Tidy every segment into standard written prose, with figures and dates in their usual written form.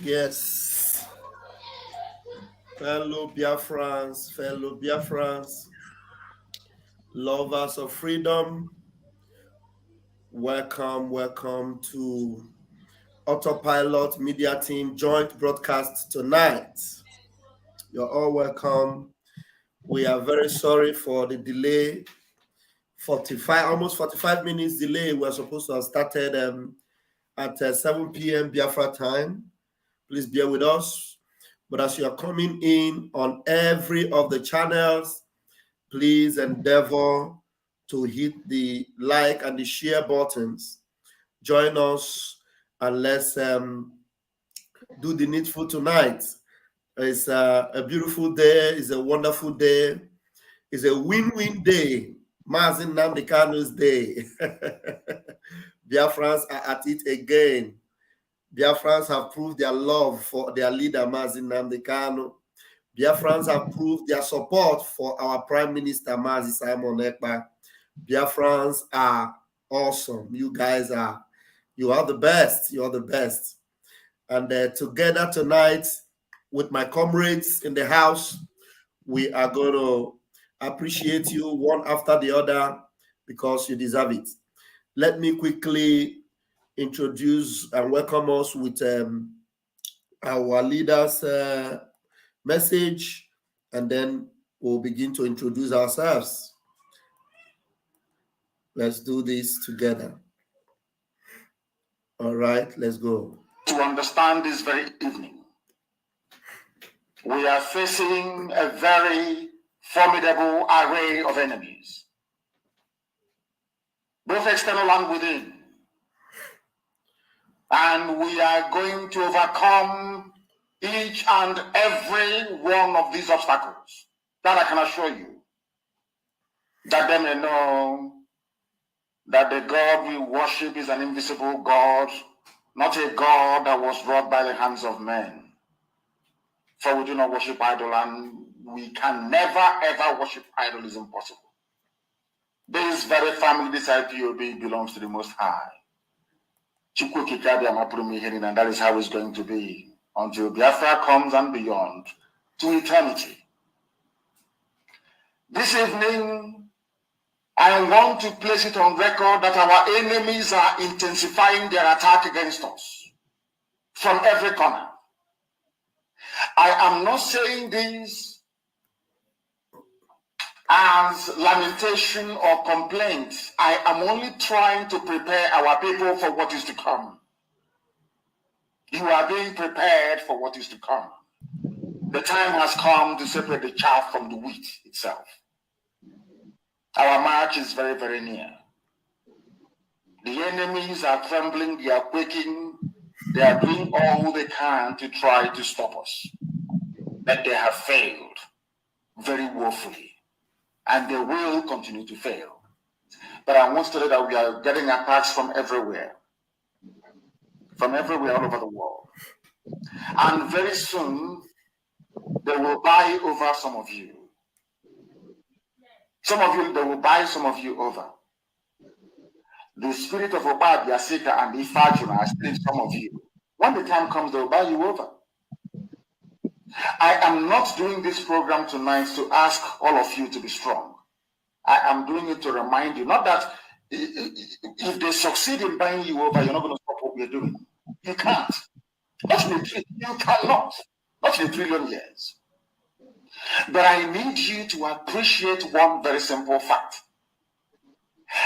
Yes, fellow Biafrans, lovers of freedom, welcome to Autopilot Media Team joint broadcast tonight. You're all welcome. We are very sorry for the delay. 45 minutes delay. We're supposed to have started at 7 p.m. Biafra time. Please bear with us. But as you are coming in on every of the channels, please endeavor to hit the like and the share buttons. Join us and let's do the needful tonight. It's a beautiful day. It's a wonderful day. It's a win-win day. Mazin Namdekano's day. Biafrans are at it again. Biafrans have proved their love for their leader, Mazin Namdekano. Biafrans have proved their support for our Prime Minister, Mazi Simon Ekpa. Biafrans are awesome. You are the best. You are the best. And together tonight with my comrades in the house, we are going to appreciate you one after the other because you deserve it. Let me quickly introduce and welcome us with our leaders' message, and then we'll begin to introduce ourselves. Let's do this together. All right, let's go. To understand this very evening, we are facing a very formidable array of enemies, both external and within. And we are going to overcome each and every one of these obstacles. That I can assure you, that they may know that the God we worship is an invisible God, not a God that was wrought by the hands of men. For we do not worship idol, and we can never ever worship idol. Is impossible. This very family, this IPOB, belongs to the Most High. And that is how it's going to be until Biafra comes and beyond to eternity. This evening, I want to place it on record that our enemies are intensifying their attack against us from every corner. I am not saying this as lamentation or complaint. I am only trying to prepare our people for what is to come. You are being prepared for what is to come. The time has come to separate the chaff from the wheat itself. Our march is very, very near. The enemies are trembling, they are quaking, they are doing all they can to try to stop us. But they have failed very woefully, and they will continue to fail. But I want to tell you that we are getting attacks from everywhere all over the world. And very soon, they will buy over some of you. They will buy some of you over. The spirit of Obad, Yasika, and Ifajuna has saved some of you. When the time comes, they will buy you over. I am not doing this program tonight to ask all of you to be strong. I am doing it to remind you, not that if they succeed in buying you over, you're not going to stop what we're doing. You can't. You cannot. Not in a trillion years. But I need you to appreciate one very simple fact.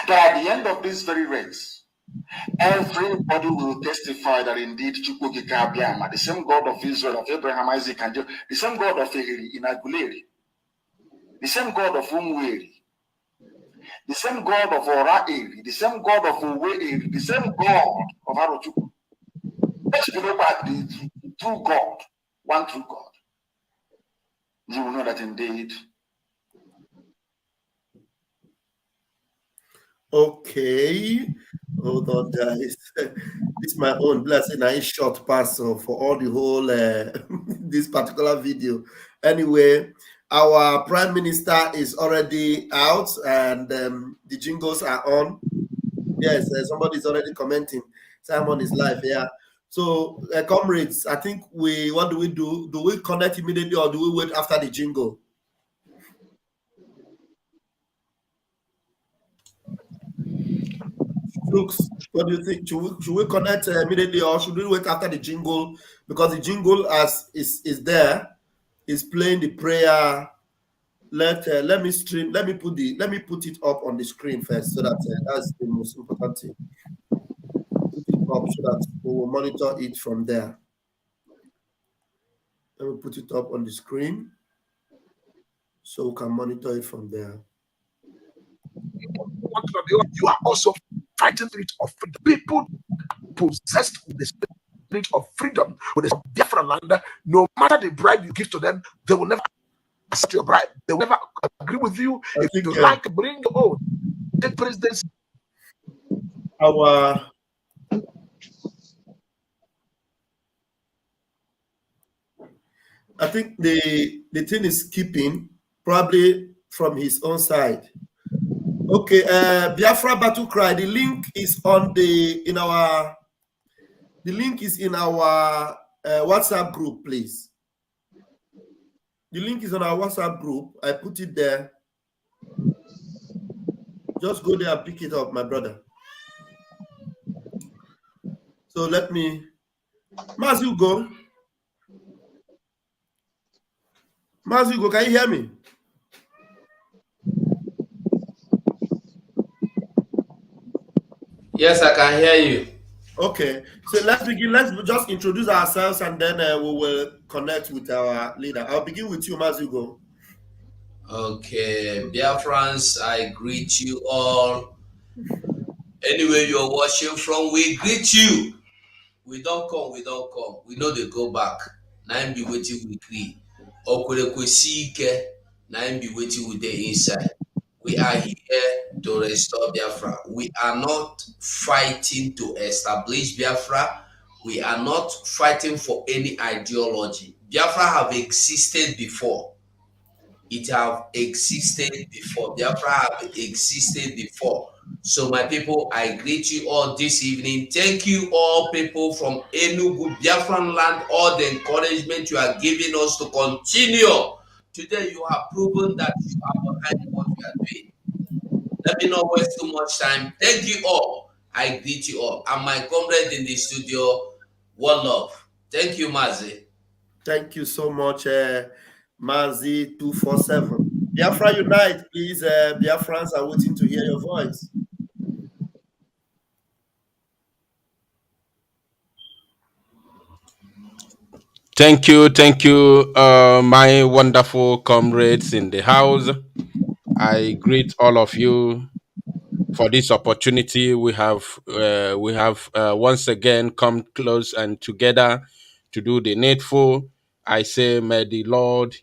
That at the end of this very race, everybody will testify that indeed Chukwukika, the same God of Israel, of Abraham, Isaac, and Jacob, the same God of Ehiri in Aguleri, the same God of Umweri, the same God of Ora-Eri, the same God of Uwe-Eri, the same God of Arochukwu. Let's be about the true God, one true God. You will know that indeed. Okay. Hold on, guys. This is my own blessing. I short pass for all the whole this particular video. Anyway, our Prime Minister is already out, and the jingles are on. Yes, somebody is already commenting. Simon is live here. So, comrades, I think what do we do? Do we connect immediately or do we wait after the jingle? Looks, what do you think? Should we connect immediately or should we wait after the jingle? Because the jingle is there, is playing the prayer. Let me put it up on the screen first so that that's the most important thing. Put it up so that we will monitor it from there. Let me put it up on the screen so we can monitor it from there. You are also fighting the spirit of freedom. People possessed with the spirit of freedom, with the Biafra land, no matter the bribe you give to them, they will never accept your bribe. They will never agree with you. If you like, bring your own. Take presidency. I think the thing is skipping, probably from his own side. Okay, Biafra Battle Cry. The link is in our WhatsApp group, please. The link is on our WhatsApp group. I put it there. Just go there and pick it up, my brother. So let me, Mazugo, can you hear me? Yes, I can hear you. Okay, so let's begin. Let's just introduce ourselves and then we will connect with our leader. I'll begin with you, Mazugo. Okay, Biafrans, I greet you all. Anywhere you're watching from, we greet you. We don't come. We know they go back. Now be waiting with me. Okwelekwesike, now be waiting with the inside. We are here to restore Biafra. We are not fighting to establish Biafra. We are not fighting for any ideology. Biafra have existed before. It have existed before. Biafra have existed before. So my people, I greet you all this evening. Thank you all people from Enugu, Biafran land, all the encouragement you are giving us to continue. Today you have proven that you are behind what we are doing. Let me not waste too much time. Thank you all. I greet you all. And my comrade in the studio, one love. Thank you, Mazi. Thank you so much, Mazi 247. Biafra Unite, please. Biafrans are waiting to hear your voice. Thank you, my wonderful comrades in the house. I greet all of you for this opportunity. We have once again come close and together to do the needful. I say, may the Lord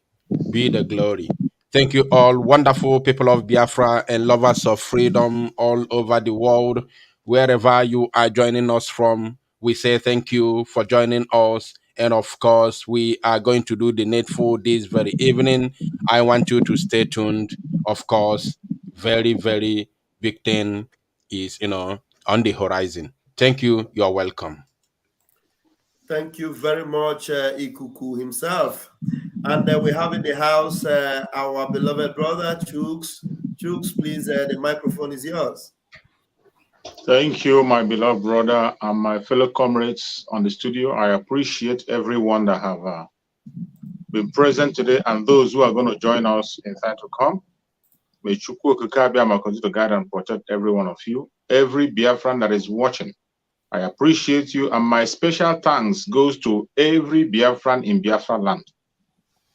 be the glory. Thank you all, wonderful people of Biafra and lovers of freedom all over the world. Wherever you are joining us from, we say thank you for joining us. And of course, we are going to do the needful this very evening. I want you to stay tuned. Of course, very, very big thing is, on the horizon. Thank you. You're welcome. Thank you very much, Ikuku himself. And we have in the house our beloved brother, Chooks. Chooks, please, the microphone is yours. Thank you, my beloved brother and my fellow comrades on the studio. I appreciate everyone that have been present today and those who are going to join us in time to come. May Chukwu Okike continue to guide and protect every one of you. Every Biafran that is watching, I appreciate you, and my special thanks goes to every Biafran in Biafra land.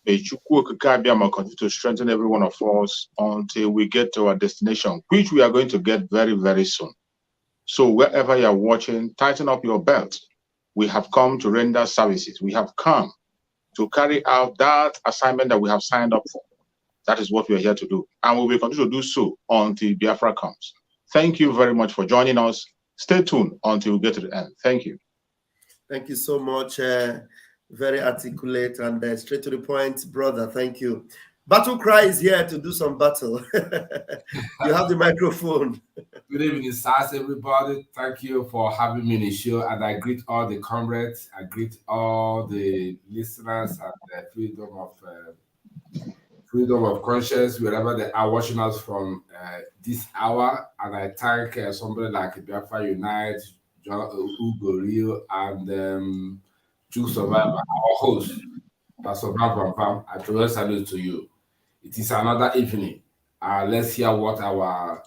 May Chukwu Okike continue to strengthen every one of us until we get to our destination, which we are going to get very, very soon. So wherever you are watching, tighten up your belt. We have come to render services. We have come to carry out that assignment that we have signed up for. That is what we are here to do. And we will continue to do so until Biafra comes. Thank you very much for joining us. Stay tuned until we get to the end. Thank you. Thank you so much. Very articulate and straight to the point, brother. Thank you. Battle Cry is here to do some battle. You have the microphone. Good evening, sirs, everybody. Thank you for having me in the show. And I greet all the comrades. I greet all the listeners and the freedom of conscience, wherever they are watching us from this hour. And I thank somebody like BIAFRA Unite, John Ugo and True Survivor, our host, Pastor Van Pam. I truly salute to you. It is another evening. Let's hear what our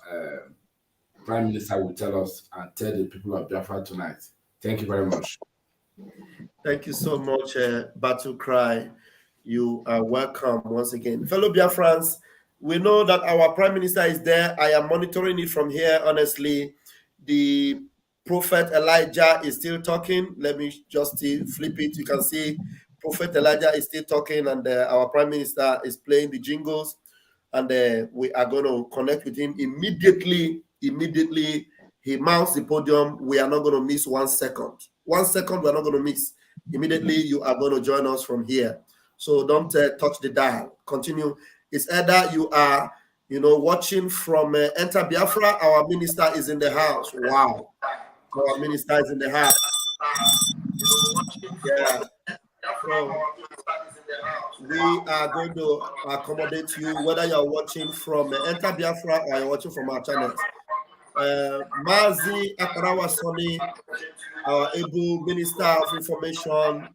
Prime Minister will tell us and tell the people of Biafra tonight. Thank you very much. Thank you so much, Battle Cry. You are welcome once again. Fellow Biafrans, we know that our Prime Minister is there. I am monitoring it from here, honestly. The Prophet Elijah is still talking. Let me just flip it. You can see Prophet Elijah is still talking, and our Prime Minister is playing the jingles. And we are going to connect with him immediately. Immediately he mounts the podium. We are not going to miss 1 second. 1 second, we're not going to miss. Immediately you are going to join us from here. So don't touch the dial. Continue. It's either you are, watching from Enter Biafra. Our minister is in the house. Wow. Our minister is in the house. Yeah. So we are going to accommodate you, whether you're watching from Enter Biafra or you're watching from our channels. Mazi Akarawa Soni, our able Minister of Information,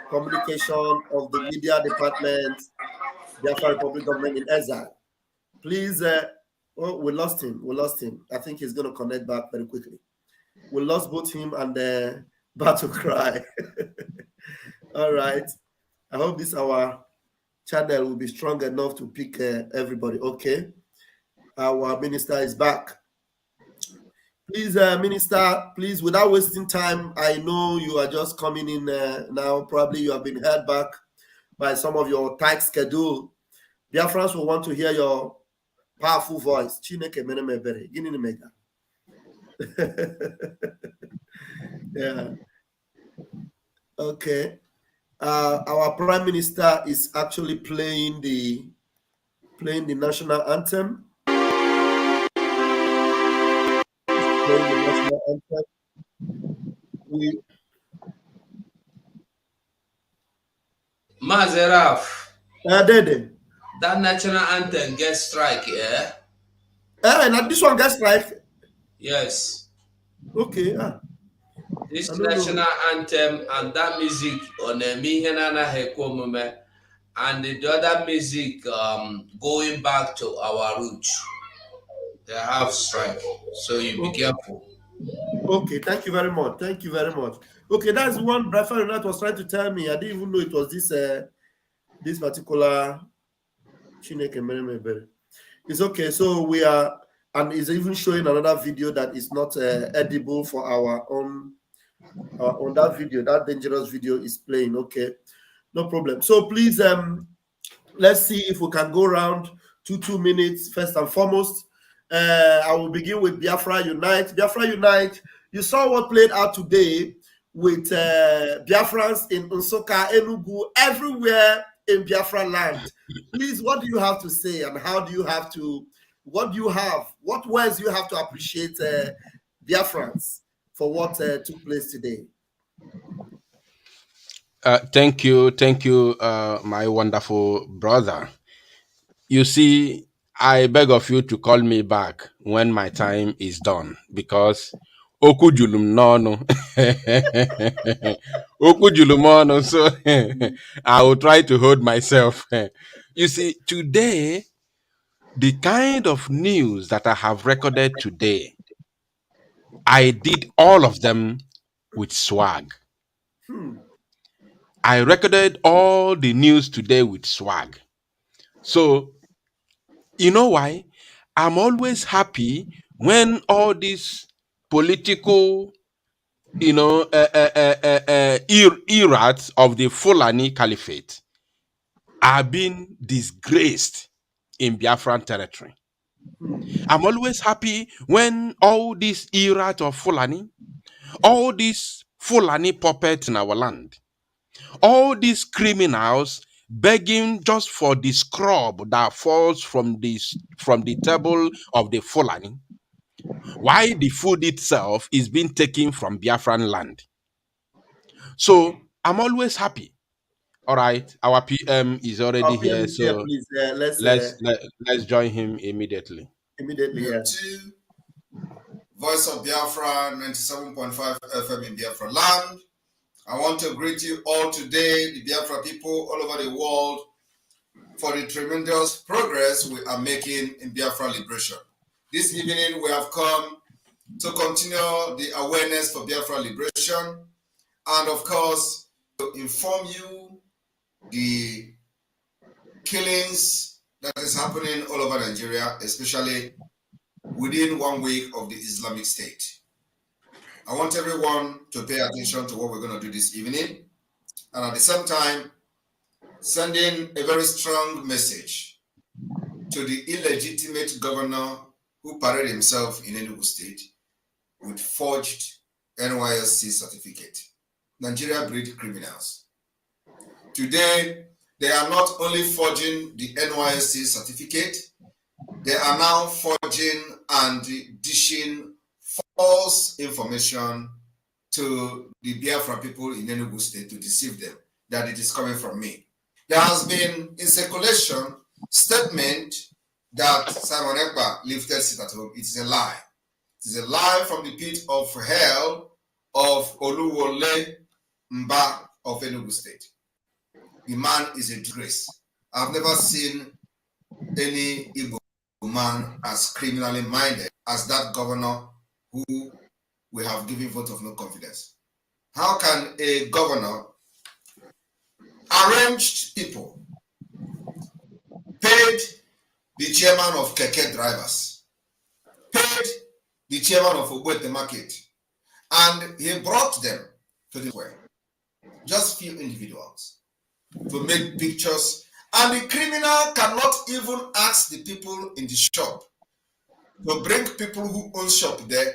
Communication of the Media Department, Biafra Republic Government in exile. Please, we lost him. We lost him. I think he's going to connect back very quickly. We lost both him and Battle Cry. All right. I hope our channel will be strong enough to pick everybody. Okay. Our minister is back. Please, Minister, please, without wasting time, I know you are just coming in now. Probably you have been held back by some of your tight schedule. Biafrans will want to hear your powerful voice. Chineke menemebere. Gini mega. Yeah. Okay. Our Prime Minister is actually playing the national anthem. Mazeraf. Dede. That national anthem gets strike, yeah? And this one gets strike? Yes. Okay. This national anthem and that music on Mihenana Hekomome and the other music going back to our roots. They have strike. So you be careful. Okay, thank you very much. Thank you very much. Okay, that's one BIAFRA Unite was trying to tell me. I didn't even know it was this particular Chineke Meremebere. It's okay. So we are, and it's even showing another video that is not edible for our own. On that video, that dangerous video is playing. Okay, no problem. So please, let's see if we can go around 2 minutes first and foremost. I will begin with Biafra Unite. Biafra Unite, you saw what played out today with Biafrans in Nsukka, Enugu, everywhere in Biafra land. Please, what do you have to say, and how do you have to, what words do you have to appreciate Biafrans for what took place today? Thank you, my wonderful brother. You see, I beg of you to call me back when my time is done, because Oku julum nono. Oku julumono, so I will try to hold myself. You see, today, the kind of news that I have recorded today, I did all of them with swag. I recorded all the news today with swag. So, you know why? I'm always happy when all these political, erats of the Fulani Caliphate are being disgraced in Biafran territory. I'm always happy when all this erat of Fulani, all these Fulani puppets in our land, all these criminals begging just for the scrub that falls from the table of the Fulani, while the food itself is being taken from Biafran land. So I'm always happy. All right, our PM is already Our PM here, is here, so please. let's join him immediately. Immediately, yeah. Voice of Biafra, 97.5 FM in Biafra land. I want to greet you all today, the Biafra people all over the world, for the tremendous progress we are making in Biafra liberation. This evening, we have come to continue the awareness for Biafra liberation and, of course, to inform you the killings that is happening all over Nigeria, especially within 1 week of the Islamic State. I want everyone to pay attention to what we're going to do this evening, and at the same time, sending a very strong message to the illegitimate governor who paraded himself in Enugu State with forged NYSC certificate. Nigeria breed criminals. Today, they are not only forging the NYSC certificate, they are now forging and dishing false information to the Biafra people in Enugu State to deceive them that it is coming from me. There has been in circulation statement that Simon Ekpa lifted sit at home. It is a lie. It is a lie from the pit of hell of Oluwole Mba of Enugu State. The man is a disgrace. I've never seen any Igbo man as criminally minded as that governor who we have given vote of no confidence. How can a governor arrange people, paid the chairman of Keke drivers, paid the chairman of Ogbete Market, and he brought them to the square, just few individuals, to make pictures, and the criminal cannot even ask the people in the shop to bring people who own shop there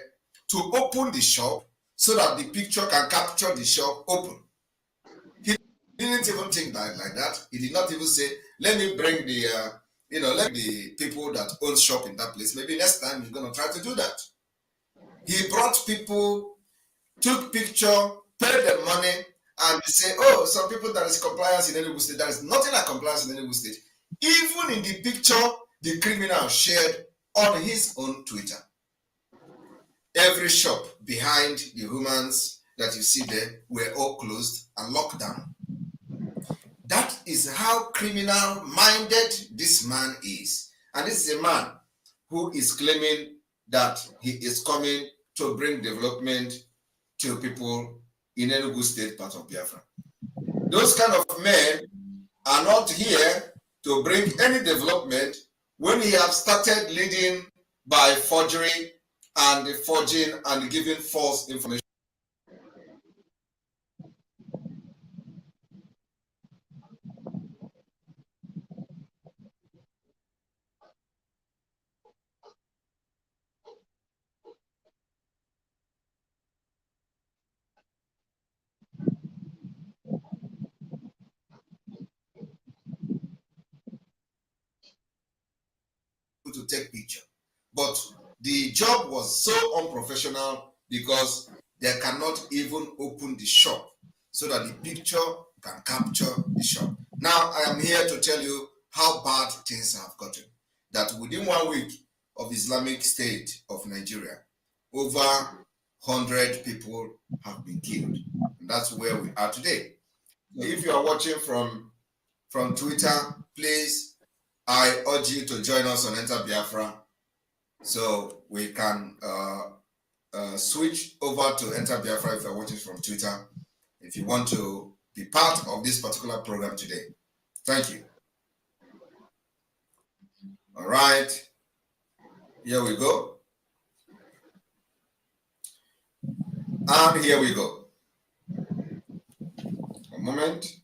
to open the shop so that the picture can capture the shop open. He didn't even think like that. He did not even say, let me bring the, let the people that own shop in that place. Maybe next time he's going to try to do that. He brought people, took picture, paid them money, and they say, oh, some people that is compliance in Enugu State. There is nothing like compliance in Enugu State. Even in the picture the criminal shared on his own Twitter. Every shop behind the humans that you see there were all closed and locked down. That is how criminal-minded this man is. And this is a man who is claiming that he is coming to bring development to people in Enugu State, part of Biafra. Those kind of men are not here to bring any development when he have started leading by forgery and forging and giving false information. To take picture, but the job was so unprofessional because they cannot even open the shop so that the picture can capture the shop. Now I am here to tell you how bad things have gotten. That within 1 week of Islamic State of Nigeria, over 100 people have been killed. And that's where we are today. If you are watching from Twitter, please, I urge you to join us on Enter Biafra so we can switch over to Enter Biafra if you're watching from Twitter, if you want to be part of this particular program today. Thank you. All right, here we go. And here we go. A moment.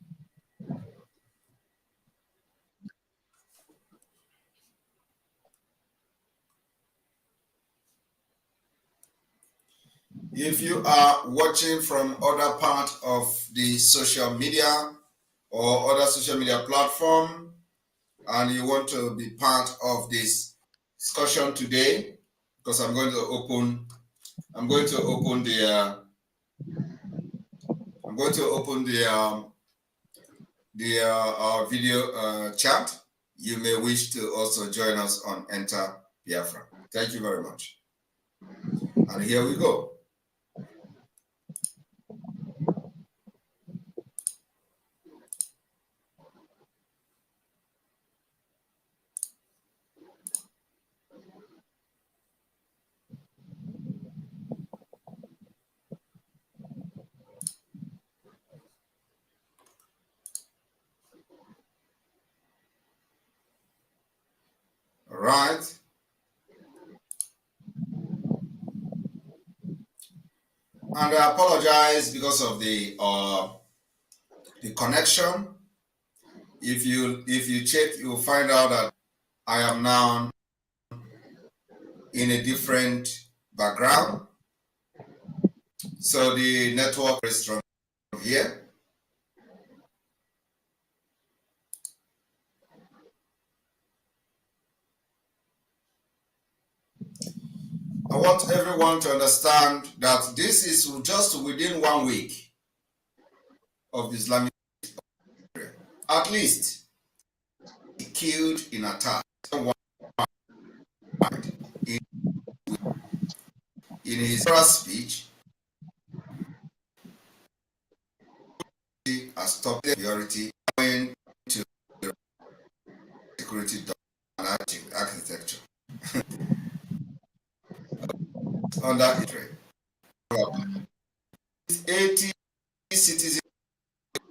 If you are watching from other part of the social media, or other social media platform, and you want to be part of this discussion today, because I'm going to open the video chat. You may wish to also join us on Enter Biafra. Thank you very much. And here we go. All right. And I apologize because of the connection. If you check, you'll find out that I am now in a different background. So the network is from here. I want everyone to understand that this is just within 1 week of the Islamic period. At least killed in attack. In his first speech, he has stopped the priority going to the security and architecture under Israel. 80 citizens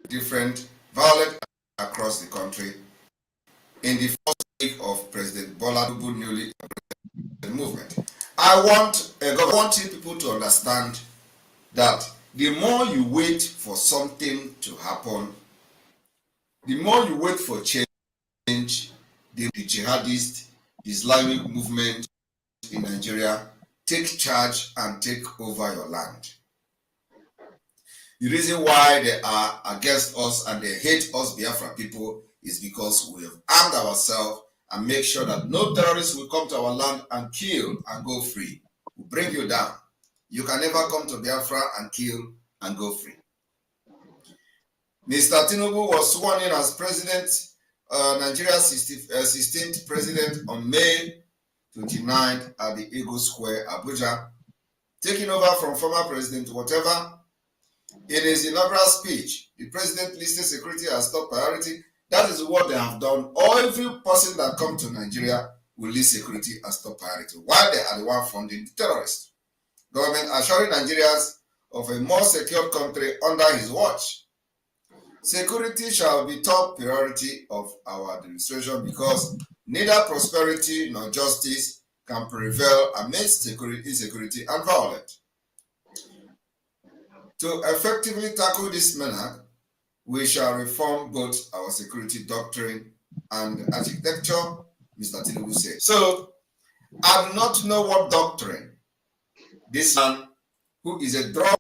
different violent across the country in the first week of President Bola Tinubu newly movement. I want you people to understand that the more you wait for something to happen, the more you wait for change, the jihadist Islamic movement in Nigeria take charge and take over your land. The reason why they are against us and they hate us Biafra people is because we have armed ourselves and make sure that no terrorists will come to our land and kill and go free. We'll bring you down. You can never come to Biafra and kill and go free. Mr. Tinubu was sworn in as president, Nigeria's 16th president on May 29th at the Enugu Square, Abuja, taking over from former president whatever. In his inaugural speech, the president listed security as top priority. That is what they have done. Every person that comes to Nigeria will list security as top priority, while they are the one funding the terrorists. Government assuring Nigerians of a more secure country under his watch. Security shall be top priority of our administration because neither prosperity nor justice can prevail amidst insecurity and violence. To effectively tackle this matter, we shall reform both our security doctrine and architecture, Mr. Tinubu said. So, I do not know what doctrine this man, who is a drug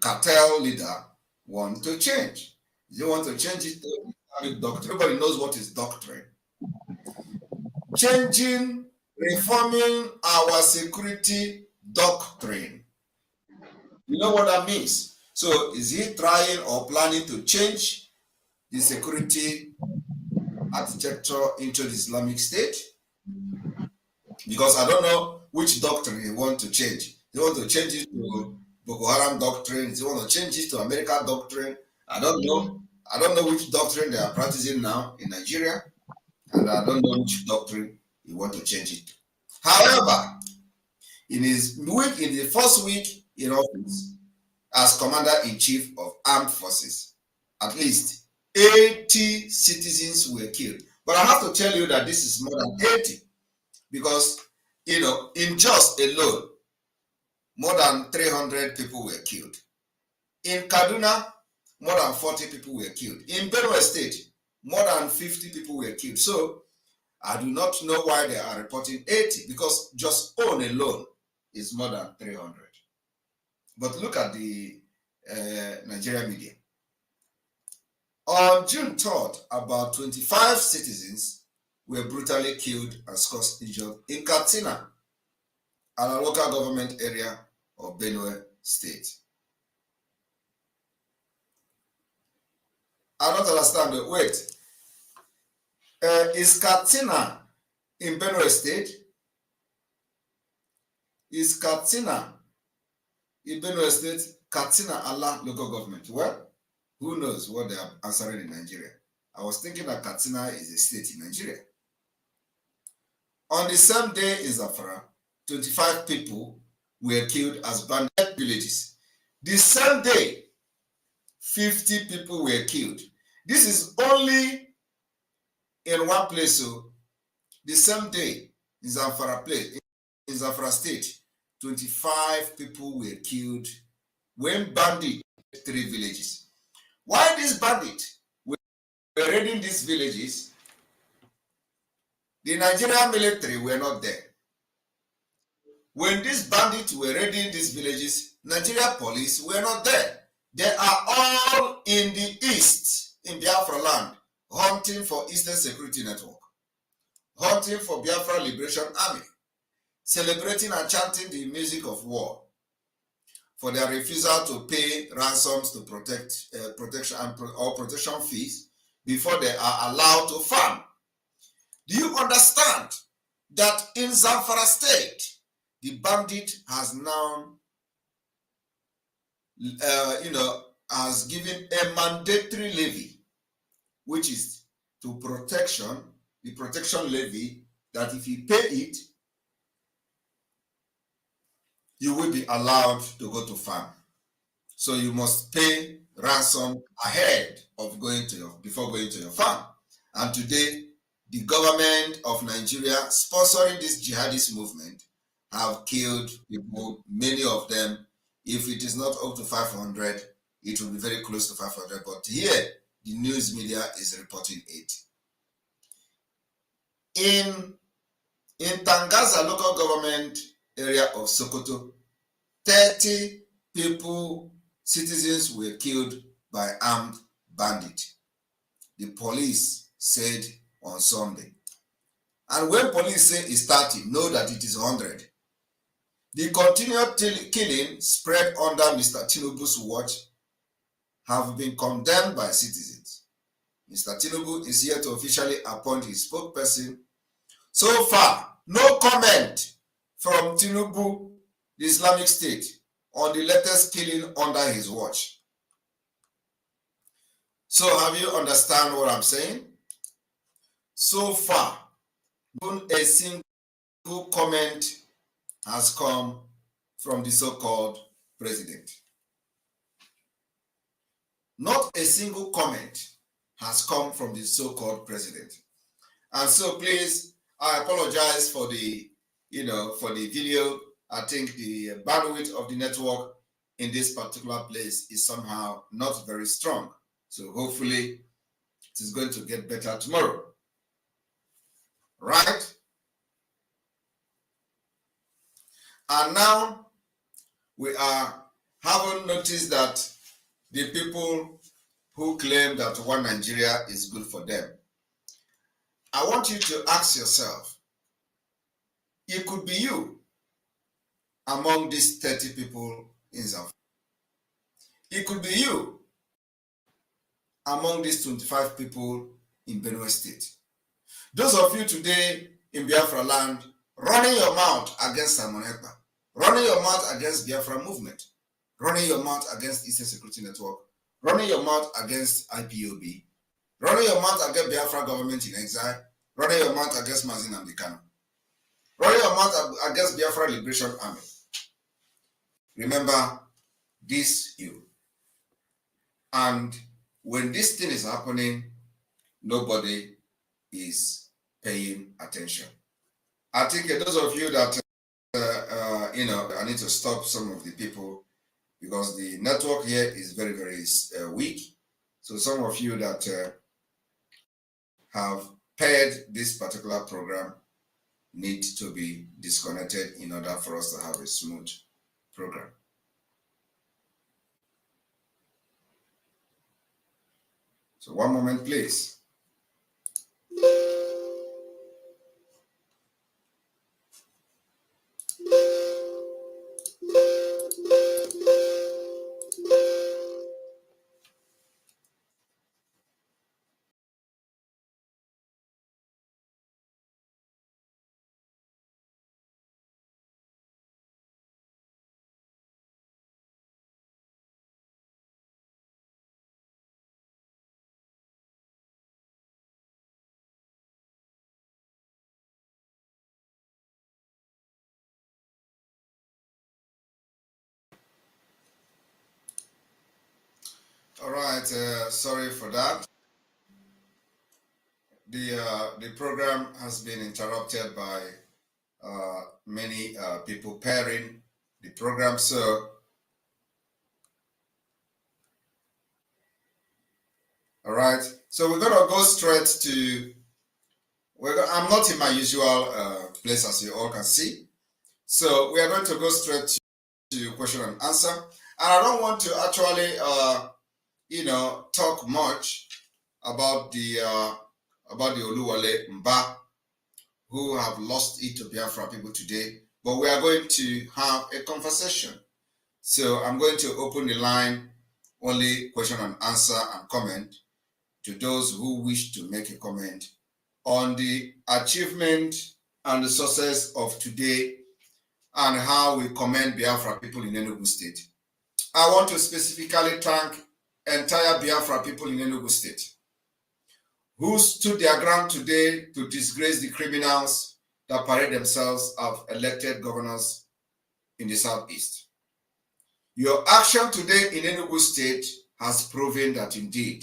cartel leader, wants to change. You want to change it to Islamic doctrine. Everybody knows what is doctrine. Changing, reforming our security doctrine. You know what that means? So is he trying or planning to change the security architecture into the Islamic State? Because I don't know which doctrine he wants to change. He want to change it to Boko Haram doctrine. He want to change it to American doctrine. I don't know. I don't know which doctrine they are practicing now in Nigeria. And I don't know which doctrine he want to change it to. However, in the first week in office, as Commander-in-Chief of Armed Forces, at least 80 citizens were killed. But I have to tell you that this is more than 80 because, in just alone, more than 300 people were killed. In Kaduna, more than 40 people were killed. In Benue State, more than 50 people were killed. So, I do not know why they are reporting 80 because just alone is more than 300. But look at the Nigerian media. On June 3rd, about 25 citizens were brutally killed and scores injured in Katsina, at a local government area of Benue State. I don't understand. Wait. Is Katsina in Benue State? Is Katsina in Benue State? Katsina Allah local government? Well, who knows what they are answering in Nigeria? I was thinking that Katsina is a state in Nigeria. On the same day in Zamfara, 25 people were killed as bandit villages. The same day, 50 people were killed. This is only in one place. So the same day in Zamfara place, in Zamfara state, 25 people were killed when bandits raided 3 villages. Why these bandits were raiding these villages? The Nigerian military were not there. When these bandits were raiding these villages, Nigerian police were not there. They are all in the east, in Biafra land, hunting for Eastern Security Network, hunting for Biafra Liberation Army, celebrating and chanting the music of war, for their refusal to pay ransoms to protection fees before they are allowed to farm. Do you understand that in Zamfara state, the bandit has now, has given a mandatory levy, which is to the protection levy, that if you pay it, you will be allowed to go to farm. So you must pay ransom ahead of before going to your farm. And today, the government of Nigeria, sponsoring this jihadist movement, have killed people, many of them. If it is not up to 500, it will be very close to 500. But here, the news media is reporting it. In Tangaza local government area of Sokoto, 30 people, citizens, were killed by armed bandits. The police said on Sunday. And when police say it's 30, know that it is 100. The continued killing spread under Mr. Tinubu's watch have been condemned by citizens. Mr. Tinubu is here to officially appoint his spokesperson. So far, no comment from Tinubu, the Islamic State, on the latest killing under his watch. So have you understand what I'm saying? So far, not a single comment has come from the so-called president. Not a single comment has come from the so-called president. And so please, I apologize for the, for the video. I think the bandwidth of the network in this particular place is somehow not very strong. So hopefully it is going to get better tomorrow. Right? And now we are having noticed that the people who claim that one Nigeria is good for them, I want you to ask yourself, it could be you among these 30 people in Zamfara. It could be you among these 25 people in Benue State. Those of you today in Biafra land running your mouth against Simon Ekpa, running your mouth against Biafra movement, running your mouth against Eastern Security Network, running your mouth against IPOB, running your mouth against Biafra government in exile, running your mouth against Mazin Amdekano, running your mouth against Biafra Liberation Army. Remember this, you. And when this thing is happening, nobody is paying attention. I think those of you that, I need to stop some of the people because the network here is very, very weak. So some of you that have paired this particular program need to be disconnected in order for us to have a smooth program. So one moment, please. All right, sorry for that. The program has been interrupted by many people pairing the program. So, all right. So we're gonna go straight to. I'm not in my usual place, as you all can see. So we are going to go straight to question and answer. And I don't want to actually, talk much about the Oluwale Mba who have lost it to Biafra people today. But we are going to have a conversation. So I'm going to open the line, only question and answer and comment to those who wish to make a comment on the achievement and the success of today and how we commend Biafra people in Enugu State. I want to specifically thank entire Biafra people in Enugu State who stood their ground today to disgrace the criminals that parade themselves as elected governors in the Southeast. Your action today in Enugu State has proven that indeed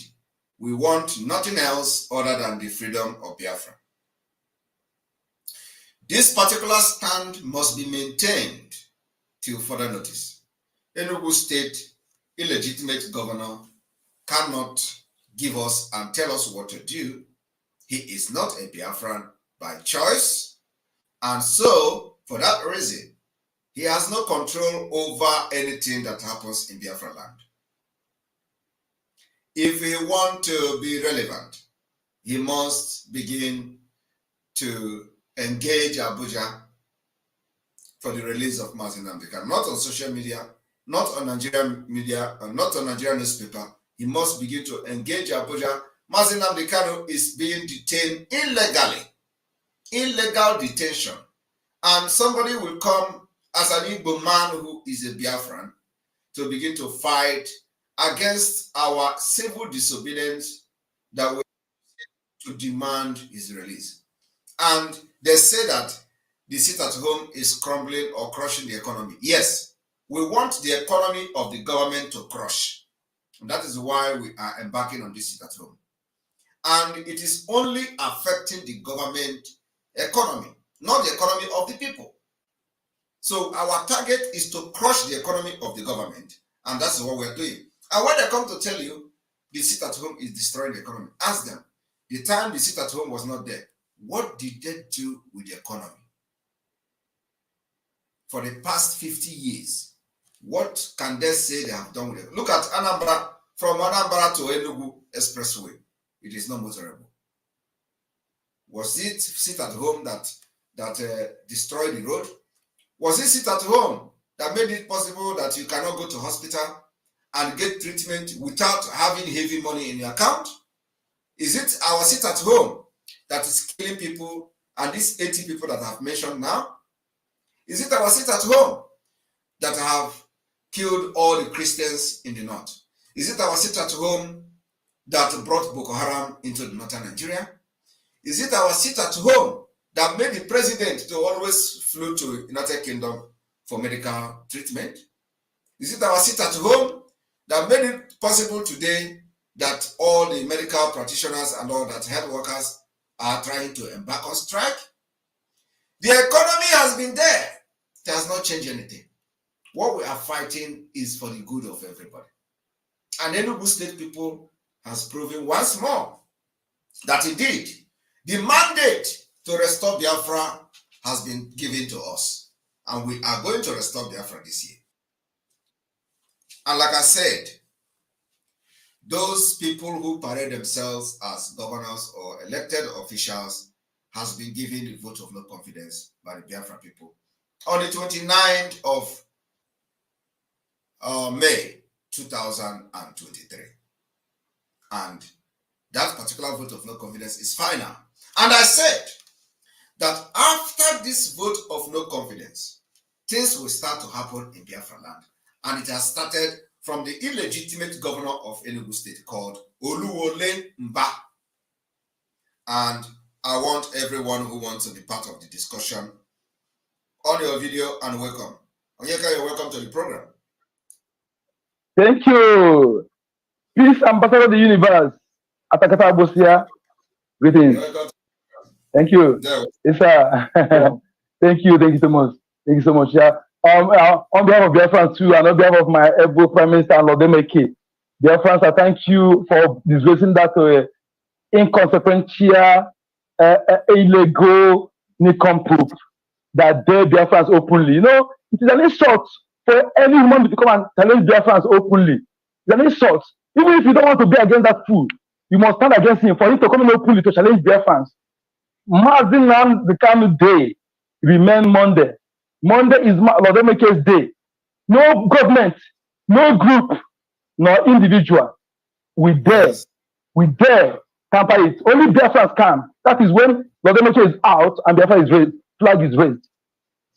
we want nothing else other than the freedom of Biafra. This particular stand must be maintained till further notice. Enugu State illegitimate governor cannot give us and tell us what to do. He is not a Biafran by choice, and so for that reason, he has no control over anything that happens in Biafra land. If he wants to be relevant, he must begin to engage Abuja for the release of Mazi Nnamdi Kanu, not on social media, not on Nigerian media, and not on Nigerian newspaper. He must begin to engage Abuja. Mazi Nnamdi Kanu is being detained illegally, illegal detention, and somebody will come as an Igbo man who is a Biafran to begin to fight against our civil disobedience that we to demand his release. And they say that the sit at home is crumbling or crushing the economy. Yes, we want the economy of the government to crush. And that is why we are embarking on this sit at home. And it is only affecting the government economy, not the economy of the people. So our target is to crush the economy of the government, and that's what we're doing. And when they come to tell you the sit at home is destroying the economy, ask them, the time the sit at home was not there, what did they do with the economy? For the past 50 years, what can they say they have done with it? Look at Anambra, from Anambra to Enugu Expressway. It is not motorable. Was it sit at home that destroyed the road? Was it sit at home that made it possible that you cannot go to hospital and get treatment without having heavy money in your account? Is it our sit at home that is killing people, and these 80 people that I have mentioned now? Is it our sit at home that have killed all the Christians in the north? Is it our sit at home that brought Boko Haram into the northern Nigeria? Is it our sit at home that made the president to always flew to United Kingdom for medical treatment? Is it our sit at home that made it possible today that all the medical practitioners and all that health workers are trying to embark on strike? The economy has been there. It has not changed anything. What we are fighting is for the good of everybody. And Enugu State people has proven once more that indeed the mandate to restore Biafra has been given to us. And we are going to restore Biafra this year. And like I said, those people who parade themselves as governors or elected officials has been given the vote of no confidence by the Biafra people on the 29th of May 2023. And that particular vote of no confidence is final. And I said that after this vote of no confidence, things will start to happen in Biafra land. And it has started from the illegitimate governor of Enugu State called Oluwole Mba. And I want everyone who wants to be part of the discussion on your video and welcome. Onyeka, you're welcome to the program. Thank you. Peace, Ambassador of the Universe. Atakata Abosia. Greetings. Thank you. Yes, sir. Thank you so much. Thank you so much. Yeah. On behalf of Biafrans too, and on behalf of my able Prime Minister and Lord MNK, Biafrans, I thank you for disgracing that inconsequential, illegal nincompoop that dare Biafrans openly. You know, it is an insult for any woman to come and challenge Biafrans openly. It's an insult. Even if you don't want to be against that fool, you must stand against him for him to come in openly to challenge Biafrans. Mazinam the Kanu day remain Monday. Monday is Lord MK's day. No government, no group, no individual. We dare tamper it. Only Biafrans can. That is when Lord MK is out and Biafra is raised, flag is raised.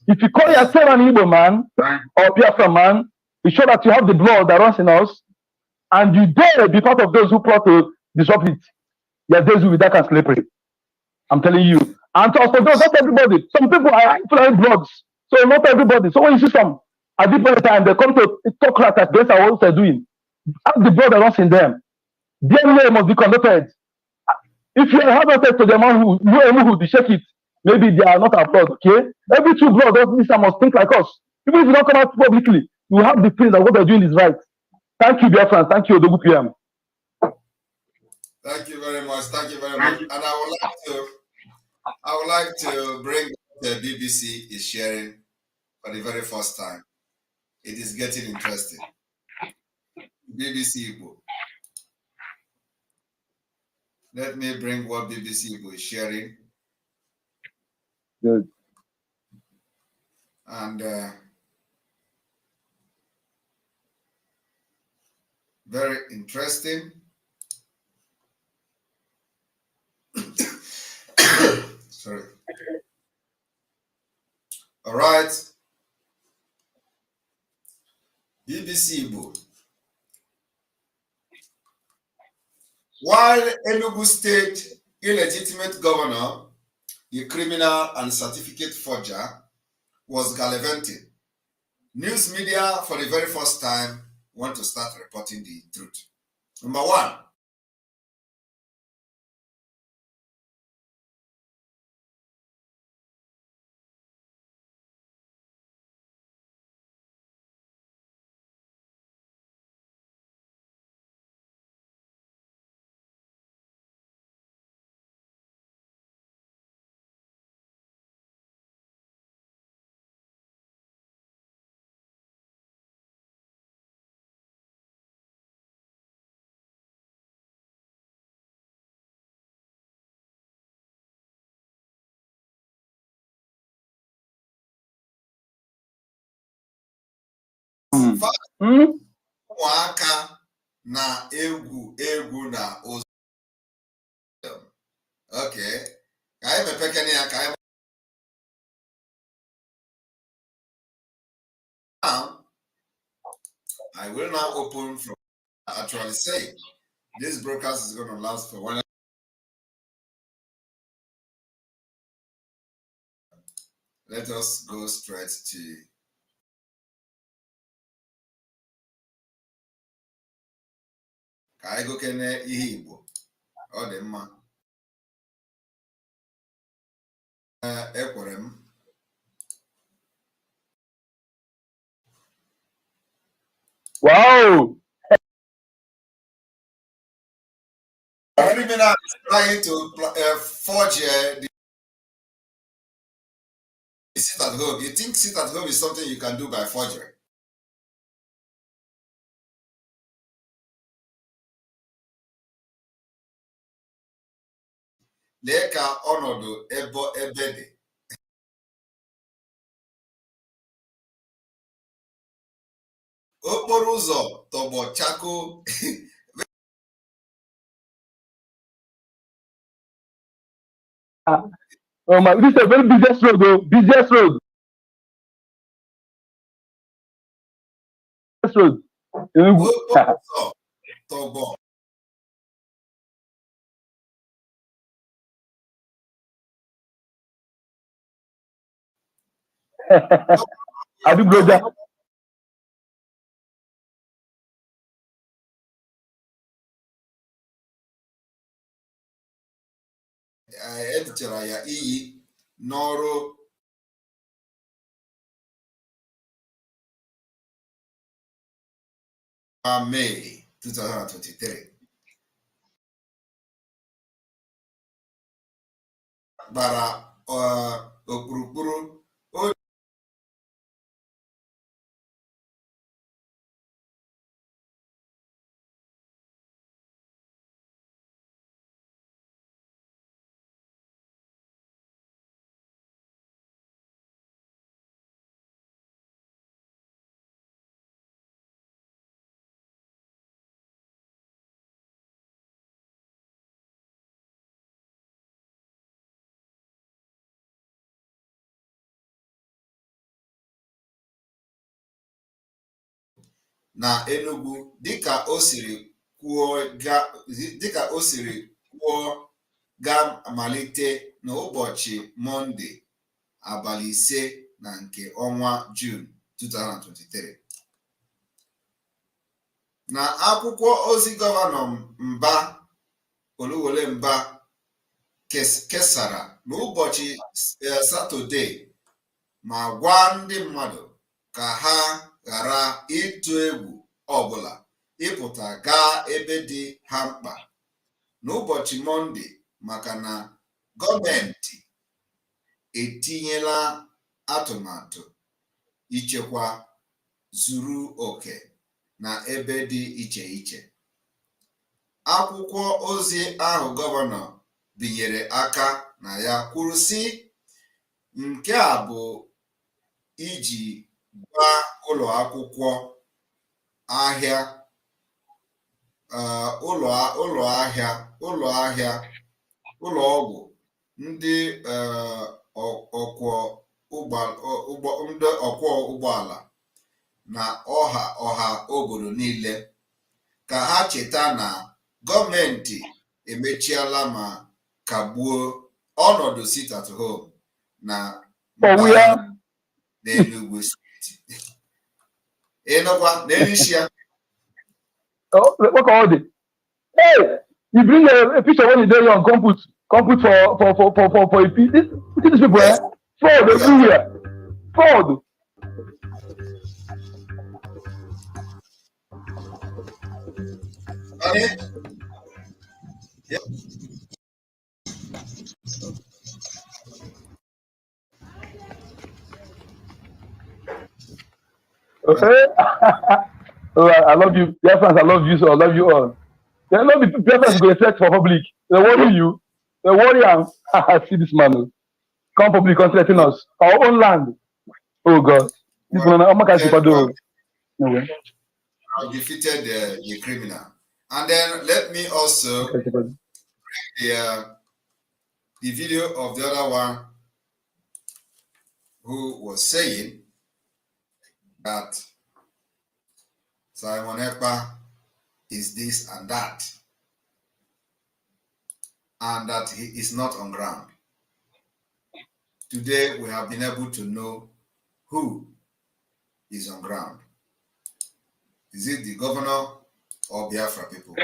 If you call yourself an Igbo man or Biafra man, you show that you have the blood that runs in us, and you dare be part of those who plot to disrupt it. Your days will be dark and slippery. I'm telling you. And also, not everybody. Some people are flying blogs. So not everybody. So when you see some at different time, they come to talk like that against what they're doing. Have the blood that runs in them. DNA must be conducted. If you have access to the man who shake it, maybe they are not our blood, okay? Every true blood must think like us. Even if you don't come out publicly, you have the feeling that what they're doing is right. Thank you, dear friends. Thank you, Odogu PM. Thank you very much. Thank you very much. And I would like to bring the BBC is sharing for the very first time. It is getting interesting. BBC Igbo. Let me bring what BBC Igbo is sharing. Good. And very interesting. Sorry. All right. BBC Igbo. While Enugu State illegitimate governor, the criminal and certificate forger, was gallivanting, news media for the very first time want to start reporting the truth. Number one, ụmụaka na-egwu egwu na ụzọ. Okay, ka anyị mepekene ya ka anyị. Now, I will now open from actually say this broadcast is going to last for 1 hour. Let us go straight to ka anyị gokene ihe Igbo. Ọ dị mma. Ekwere m. Wow. Criminal is trying to forge the sit at home. You think sit at home is something you can do by forgery? lee ka ọnọdụ ebe dị. Okporo ụzọ tọgbọ chakoo. Oh my, this is a very busiest road, though. Busiest road. Busiest road. Enugu. Okporo ụzọ tọgbọ. Adibroja. Edichara ya iyi n'ọrụ May 2023. Gbara okpurukpuru na Enugu dịka o siri kwuo ga-amalite n'ụbọchị Mọnde abalị 5 na nke ọnwa Jun 2023. Na akwụkwọ ozi gọvanọ Mba Oluwole Mba kesara n'ụbọchị Satọde ma gwa ndị mmadụ ka ha ghara ịtụ egwu ọbụla ịpụta gaa ebe dị ha mkpa n'ụbọchị Mọnde maka na gọọmenti etinyela atụmatụ ichekwa zuru oke na ebe dị iche iche. Akwụkwọ ozi ahụ gọvanọ binyere aka na ya kwuru sị, nke a bụ iji gwa ụlọ akwụkwọ, ahịa, ụlọ ọgwụ, ndị ọkwọ ụgbọala na ọha obodo niile ka ha cheta na gọọmenti emechiela ma kagbuo ọnọdụ sit at home na n'Enugu steeti. Ịnụkwa n'Erishia. What all the? Hey, you bring a picture when you dey young, come put for a piece. These people, Yes. Fraud everywhere. Fraud. Okay. Oh, I love you. Dear friends, I love you so. I love you all. They love the dear friends go search for public. They worry you. They worry am. See this man. Come public, come threaten us. Our own land. Oh God. This one, I'm not going to do. I defeated the criminal. And then let me also the video of the other one who was saying that Simon Ekpa is this and that, and that he is not on ground. Today we have been able to know who is on ground. Is it the governor or Biafra people?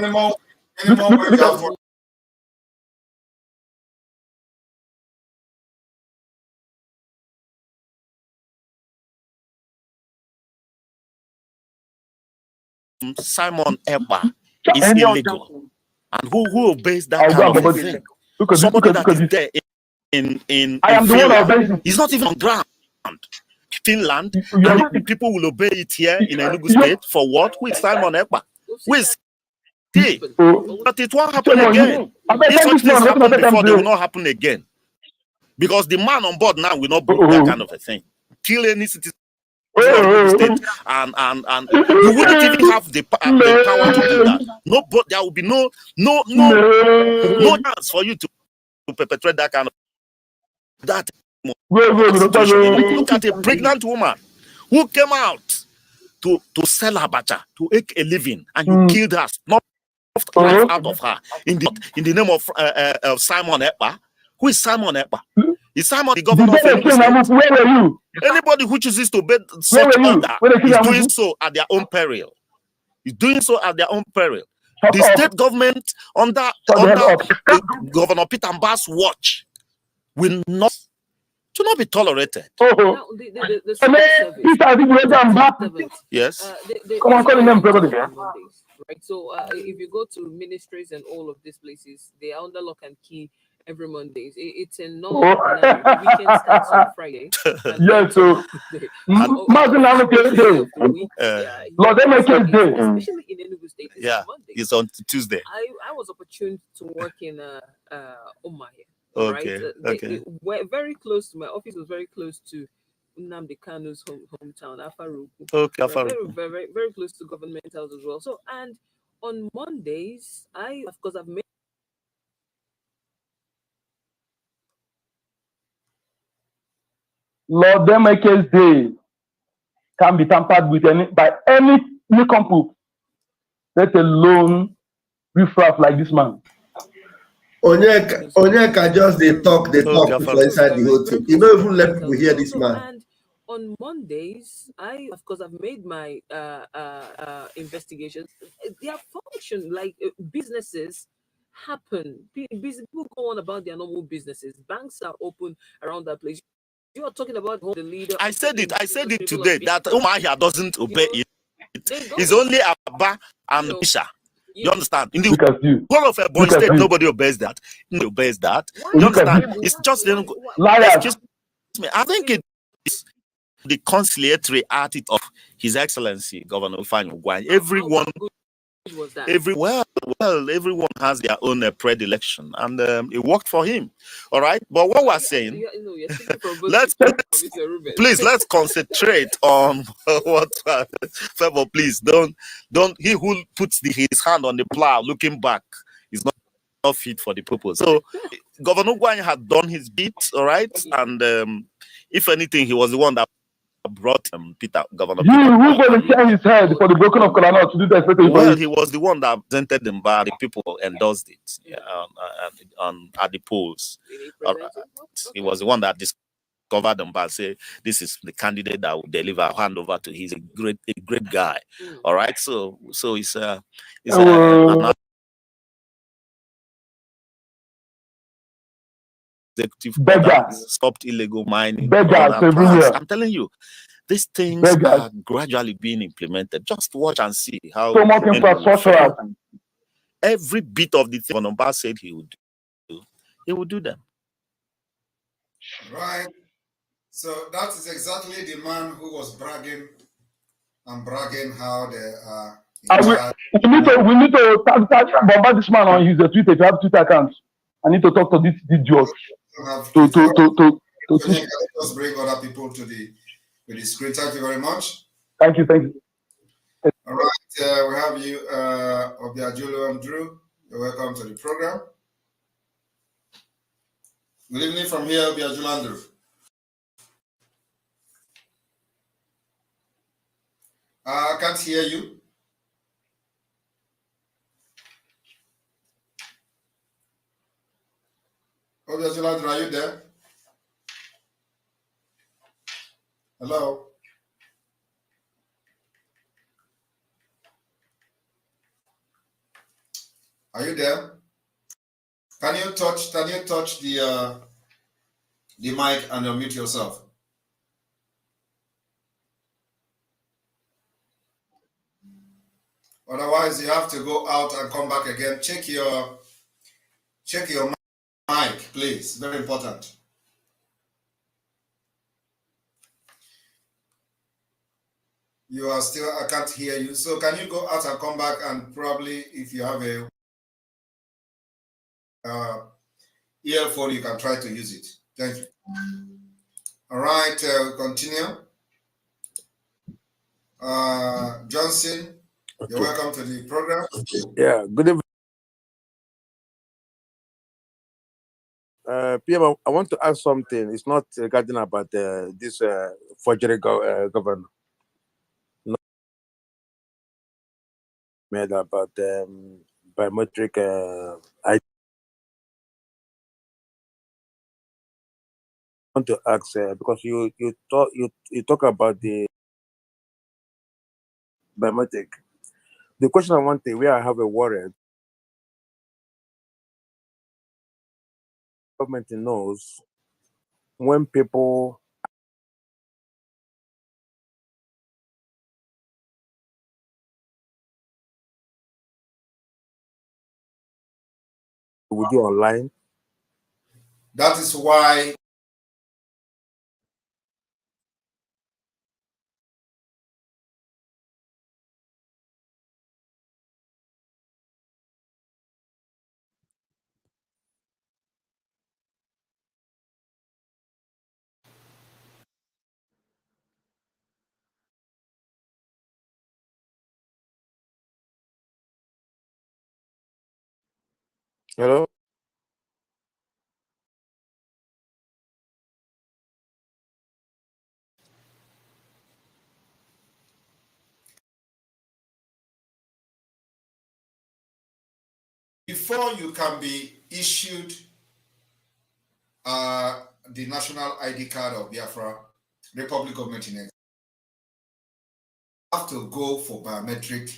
Anymore Simon Ekpa is illegal. And who obeys that kind of a thing? Somebody that is there in Finland. He's not even on ground. Finland, and the people will obey it here in Enugu State for what? With Simon Ekpa. With he. But it won't happen again. If such things happened before, they will not happen again. Because the man on board now will not do that kind of a thing. Kill any citizen of the state, and you wouldn't even have the power to do that. No, but there will be no chance for you to perpetrate that kind of that situation. Look at a pregnant woman who came out to sell abacha, to make a living, and you killed her, not life out of her in the name of Simon Ekpa. Who is Simon Ekpa? Is Simon the governor of Enugu State? Where were you? Anybody who chooses to obey such order is doing so at their own peril. Is doing so at their own peril. The state government under Governor Peter Mbah's watch will not be tolerated. Yes. Come on, call him brother. Right. So if you go to ministries and all of these places, they are under lock and key every Mondays. It's a norm. The weekend starts on Friday. Yeah, so Lord, they make it day. Especially in Enugu State. Yeah, it's on Tuesday. I was opportune to work in Omaya. Okay. Right? Okay. We're very close to my office. Was very close to Nnamdi Kanu's hometown, Afaruku. Okay, Afaruku. Very, very, very close to Governmental as well. So, and on Mondays, of course, I've made. Lord, them Maker's Day can be tampered with by any nincompoop, let alone riffraff like this man. Onyeka just they talk for inside the whole thing. You don't even let people hear this man. And on Mondays, of course, I've made my investigations. Their function, like businesses, happen. People go on about their normal businesses. Banks are open around that place. You are talking about the leader. I said it today that Umahia doesn't obey it. It's only Abba and Isha. You understand? In the whole of Ebonyi State, nobody obeys that. Nobody obeys that. You understand? It's just excuse me. I think it's the conciliatory attitude of His Excellency Governor Ifeanyi Ugwuanyi. Everyone has their own predilection, and it worked for him. All right, but what we're saying, let's concentrate on what. Favor, please don't. He who puts his hand on the plow looking back is not fit for the purpose. So Governor Ugwuanyi had done his bit, all right, and if anything, he was the one that brought Governor Peter. Who's going to turn his head for the broken of Colonel to do that? Well, he was the one that presented them, but the people endorsed it at the polls. He was the one that discovered them, but say this is the candidate that will deliver, hand over to. He's a great guy. All right, so it's an executive that stopped illegal mining. I'm telling you, these things are gradually being implemented. Just watch and see how every bit of the thing Onomba said he would do them. Right. So that is exactly the man who was bragging how they are. We need to bombard this man on his Twitter. If you have Twitter accounts, I need to talk to this idiot. Just bring other people to the screen. Thank you very much. Thank you. All right, we have you, Obiajulu Andrew. You're welcome to the program. Good evening from here, Obiajulu Andrew. I can't hear you. Obiajulu Andrew, are you there? Hello. Are you there? Can you touch the mic and unmute yourself? Otherwise, you have to go out and come back again. Check your mic, please. Very important. You are still, I can't hear you. So can you go out and come back, and probably if you have a earphone, you can try to use it. Thank you. All right, we continue. Johnson, Okay. you're welcome to the program. Yeah, good evening. PM, I want to ask something. It's not regarding about this forgery governor. Not made about biometric I want to ask because you talk about the biometric. The question I want to where I have a warrant, government knows when people will do online. That is why Hello. before you can be issued the national ID card of Biafra Republic Government in Nigeria, you have to go for biometric.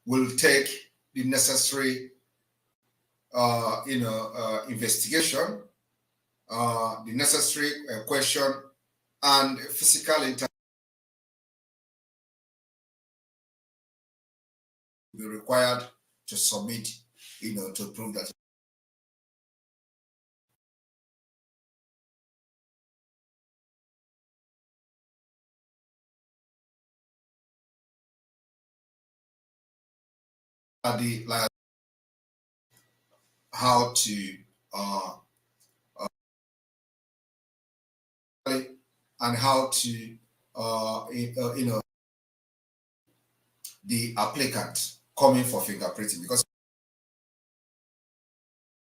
Will take the necessary, investigation, the necessary question, and physical interview will be required to submit, to prove that. How to and how to the applicant coming for fingerprinting, because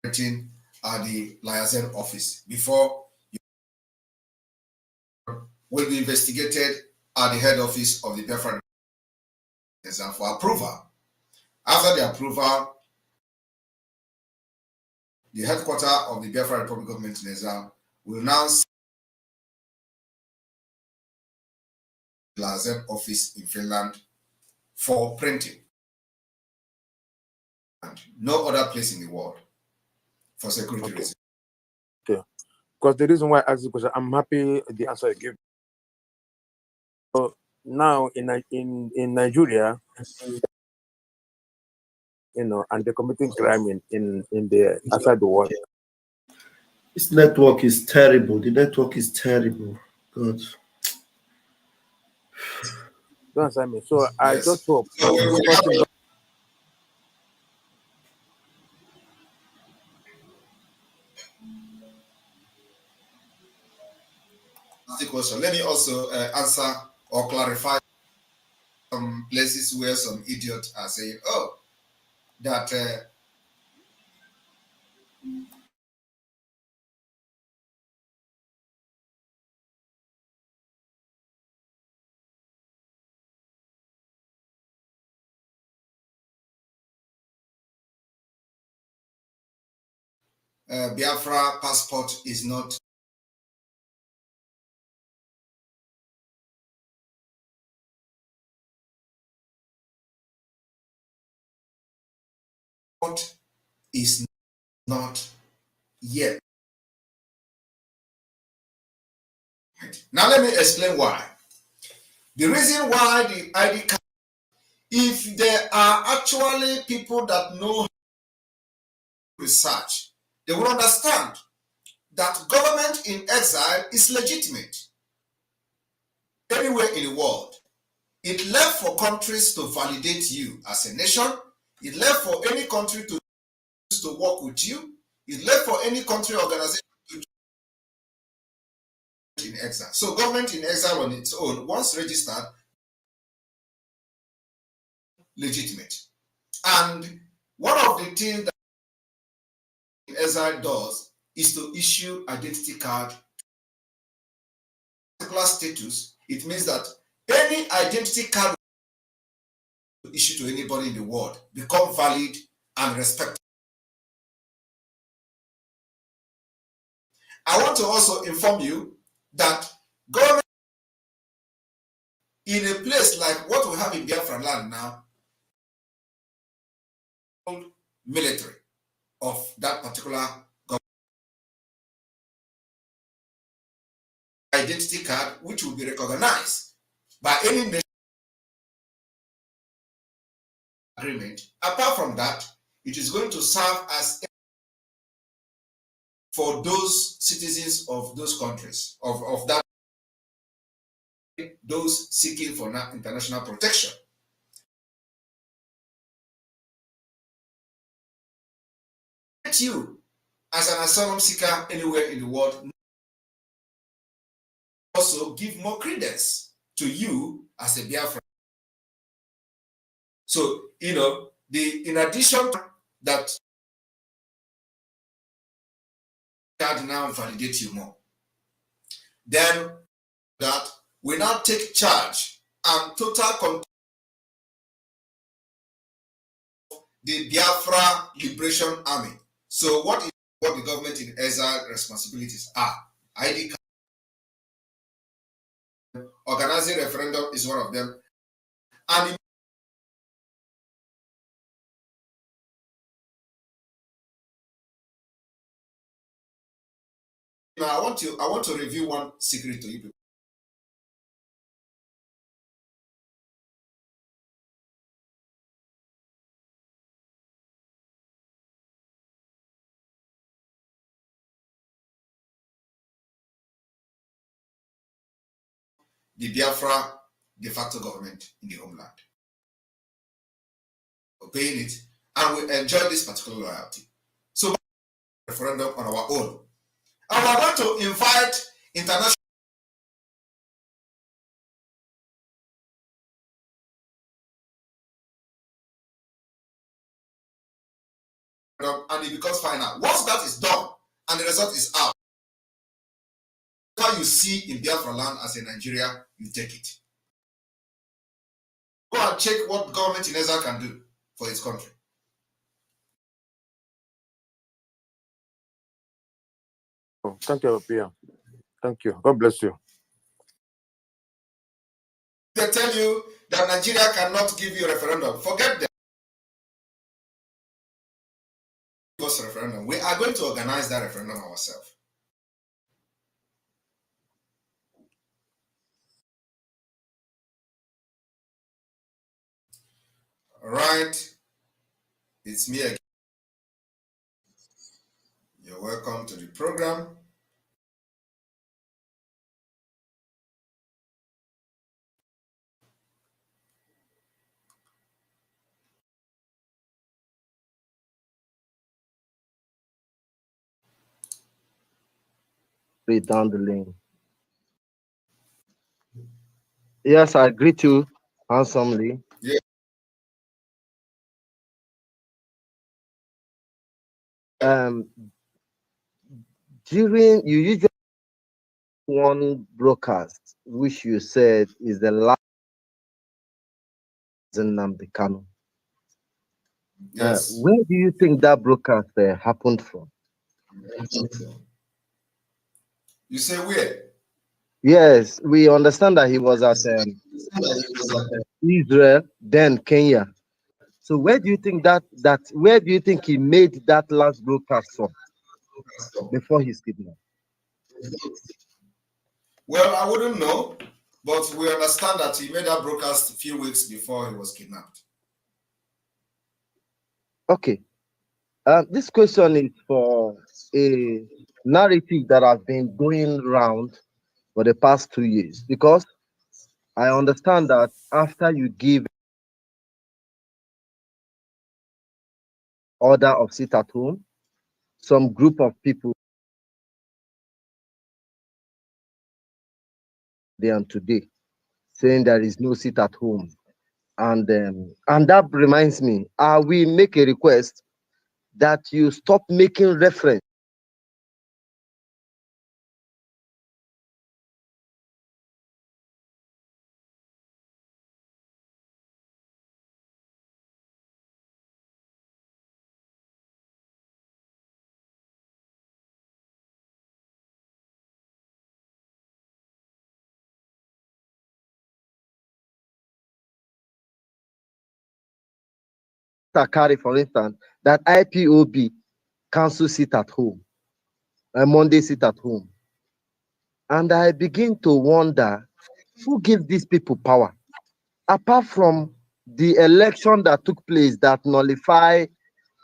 fingerprinting at the liaison office before will be investigated at the head office of the BIAFRA for approval. After the approval, the headquarters of the BIAFRA Republic Government in Nigeria will now send the liaison office in Finland for printing. And no other place in the world for security reasons. Okay. Because the reason why I asked the question, I'm happy the answer you give. So now in Nigeria, and they're committing crime in the outside the world. This network is terrible. The network is terrible. God. You understand me? So I Yes. just hope. Question. Let me also answer or clarify some places where some idiots are saying, "Oh, that Biafra passport is not yet Now let me explain why. The reason why the ID card, if there are actually people that know research, they will understand that government in exile is legitimate anywhere in the world. It left for countries to validate you as a nation. It left for any country to work with you. It left for any country organization to in exile. So government in exile on its own, once registered, legitimate. And one of the things that exile does is to issue identity card. Particular status, it means that any identity card issued to anybody in the world become valid and respected. I want to also inform you that government in a place like what we have in Biafra land now, military of that particular government identity card, which will be recognized by any nation agreement. Apart from that, it is going to serve as for those citizens of those countries, of that, those seeking for international protection. You, as an asylum seeker anywhere in the world, also give more credence to you as a Biafran. So, you know, in addition to that, card now validate you more. Then that we now take charge and total control of the Biafra Liberation Army. So what the government in exile responsibilities are? ID card, organizing referendum is one of them, and now I want to review one secret to you people. The Biafra de facto government in the homeland, obeying it, and we enjoy this particular loyalty. So referendum on our own, and we're going to invite international and it becomes final. Once that is done and the result is out, what you see in Biafra land as a Nigeria, you take it. Go and check what government in exile can do for its country. Oh, thank you, Pia. Thank you. God bless you. They tell you that Nigeria cannot give you a referendum. Forget them. Referendum. We are going to organize that referendum ourselves. All right. It's me again. You're welcome to the program. Read down the link. Yes, I greet you handsomely. Yeah. During you usually one broadcast, which you said is the last in Nnamdi Kanu. Yes. Where do you think that broadcast happened from? You say where? Yes, we understand that he was at Israel, then Kenya. So where do you think where do you think he made that last broadcast from before his kidnapping? Well, I wouldn't know, but we understand that he made that broadcast a few weeks before he was kidnapped. Okay. This question is for a narrative that has been going around for the past 2 years, because I understand that after you give order of sit at home, some group of people there and today saying there is no sit at home, and that reminds me, I will make a request that you stop making reference carry, for instance, that IPOB council sit at home, Monday sit at home. And I begin to wonder who gave these people power, apart from the election that took place that nullify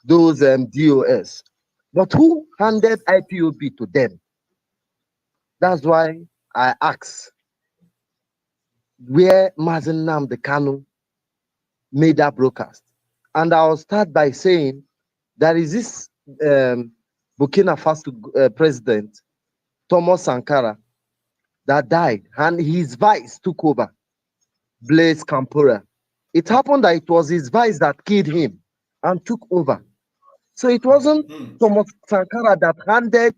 those DOS. But who handed IPOB to them? That's why I ask where Mazen Nnamdi Kanu made that broadcast. And I'll start by saying there is this Burkina Faso president, Thomas Sankara, that died, and his vice took over, Blaise Compaoré. It happened that it was his vice that killed him and took over. So it wasn't Thomas Sankara that handed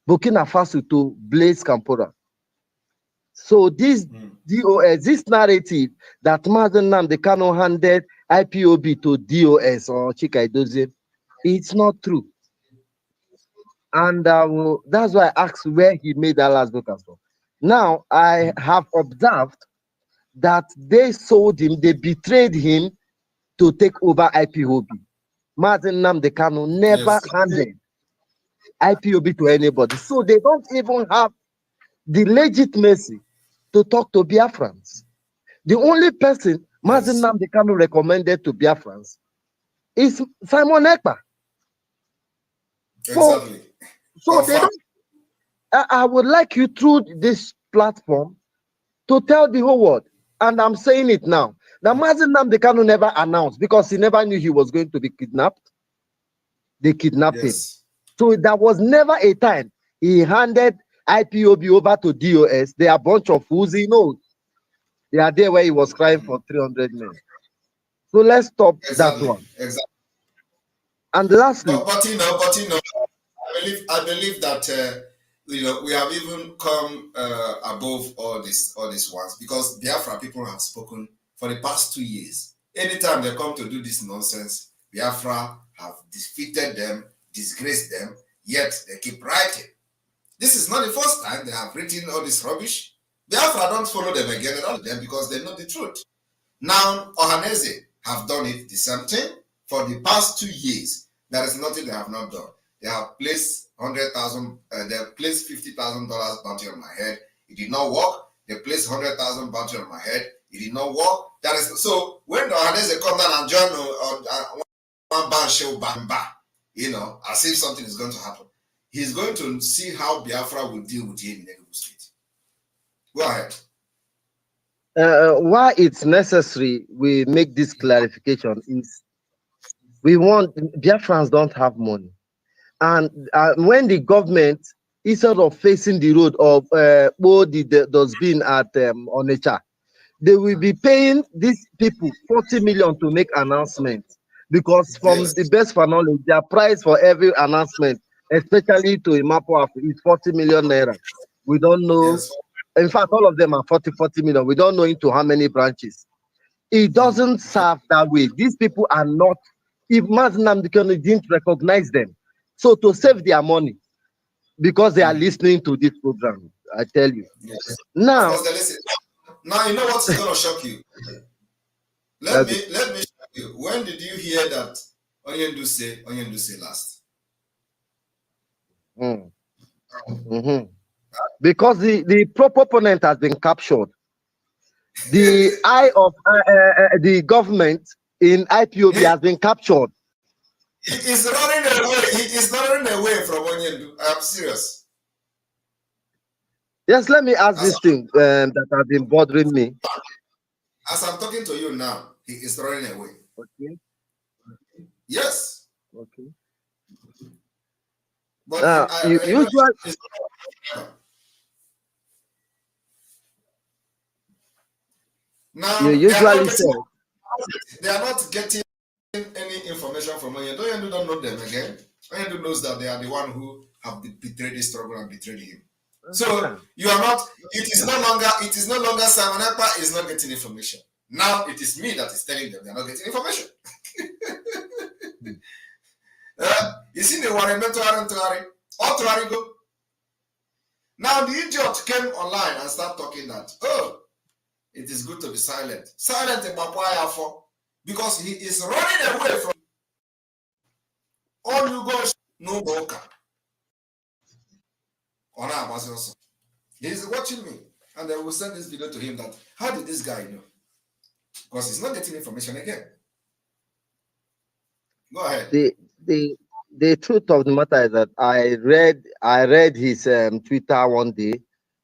Burkina Faso to Blaise Compaoré. So this DOS, this narrative that Mazen Nnamdi Kanu handed IPOB to DOS or Chika Edozie, it's not true. And that's why I asked where he made that last broadcast from. Now, I have observed that they sold him, they betrayed him to take over IPOB. Mazen Nnamdi Kanu never handed IPOB to anybody. So they don't even have the legitimacy to talk to Biafrans. The only person Mazen Nnamdi Kanu recommended to Biafrans is Simon Ekpa. Exactly. So they don't. I would like you through this platform to tell the whole world, and I'm saying it now. Now, Mazen Nnamdi Kanu never announced because he never knew he was going to be kidnapped. They kidnapped him. So there was never a time he handed IPOB over to DOS. They are a bunch of fools. He knows. They are there where he was crying for 300 men. So let's stop that one. Exactly. And lastly, but I believe that we have even come above all these ones, because Biafra people have spoken for the past 2 years. Anytime they come to do this nonsense, Biafra have defeated them, disgraced them, yet they keep writing. This is not the first time they have written all this rubbish. Biafra don't follow them again, all of them, because they know the truth. Now, Ohaneze have done it the same thing for the past 2 years. There is nothing they have not done. They have placed 100,000. They have placed $50,000 bounty on my head. It did not work. They placed 100,000 bounty on my head. It did not work. That is so. When the Ohaneze come down and join on one band show bamba, as if something is going to happen, he's going to see how Biafra will deal with him in Enugu State. Go ahead. Why it's necessary we make this clarification is we want Biafrans don't have money, and when the government, instead of facing the road of the dustbin at Onitsha, they will be paying these people 40 million to make announcements, because from the best for knowledge, their price for every announcement, especially to Imapo, is 40 million naira. We don't know. In fact, all of them are 40 million. We don't know into how many branches. It doesn't serve that way. These people are not, if Mazen Nnamdi Kanu didn't recognize them. So to save their money, because they are listening to this program, I tell you. Now, now you know what's going to shock you. Let me shock you. When did you hear that Onyendu say last? because the proponent has been captured. The eye of the government in IPOB has been captured. He is running away. He is not running away from Onyendu. I'm serious. Yes, let me ask this thing that has been bothering me. As I'm talking to you now, he is running away. Okay. Yes. Okay. But usually, now you usually say they are not getting any information from Onyendu. Onyendu don't know them again. Onyendu knows that they are the one who have betrayed this struggle and betrayed him. So you are not. It is no longer Simon Ekpa is not getting information. Now it is me that is telling them they are not getting information. You see the environmental go. Now the idiot came online and started talking that it is good to be silent. Silent in for because he is running away from all you go no broker. He is watching me, and I will send this video to him that how did this guy know? Because he's not getting information again. Go ahead. The truth of the matter is that I read his Twitter one day.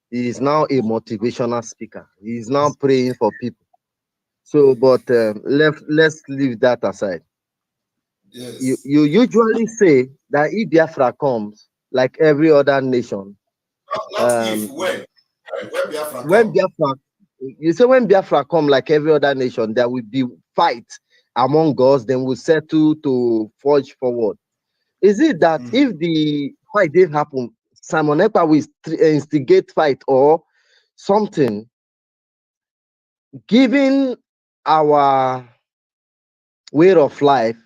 He is now a motivational speaker. He is now praying for people. So, but let's leave that aside. Yes. You usually say that if Biafra comes, like every other nation, when Biafra when Biafra, you say when Biafra come, like every other nation, there will be fight among us. Then we'll settle to forge forward. Is it that if the fight didn't happen, Simon Ekpa will instigate fight or something? Given our way of life,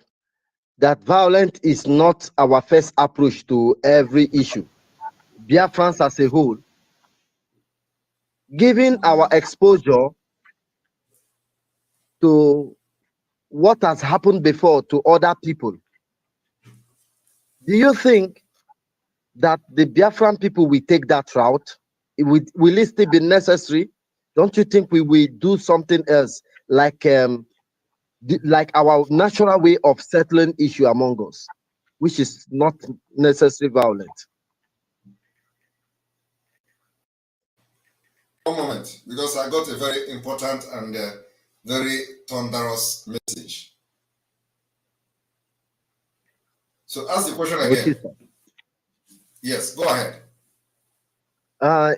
that violence is not our first approach to every issue. Biafrans as a whole, given our exposure to what has happened before to other people, do you think that the Biafran people will take that route? Will it still be necessary? Don't you think we will do something else, like our natural way of settling issue among us, which is not necessarily violent? One moment, because I got a very important and very thunderous message. So ask the question again. Yes, go ahead.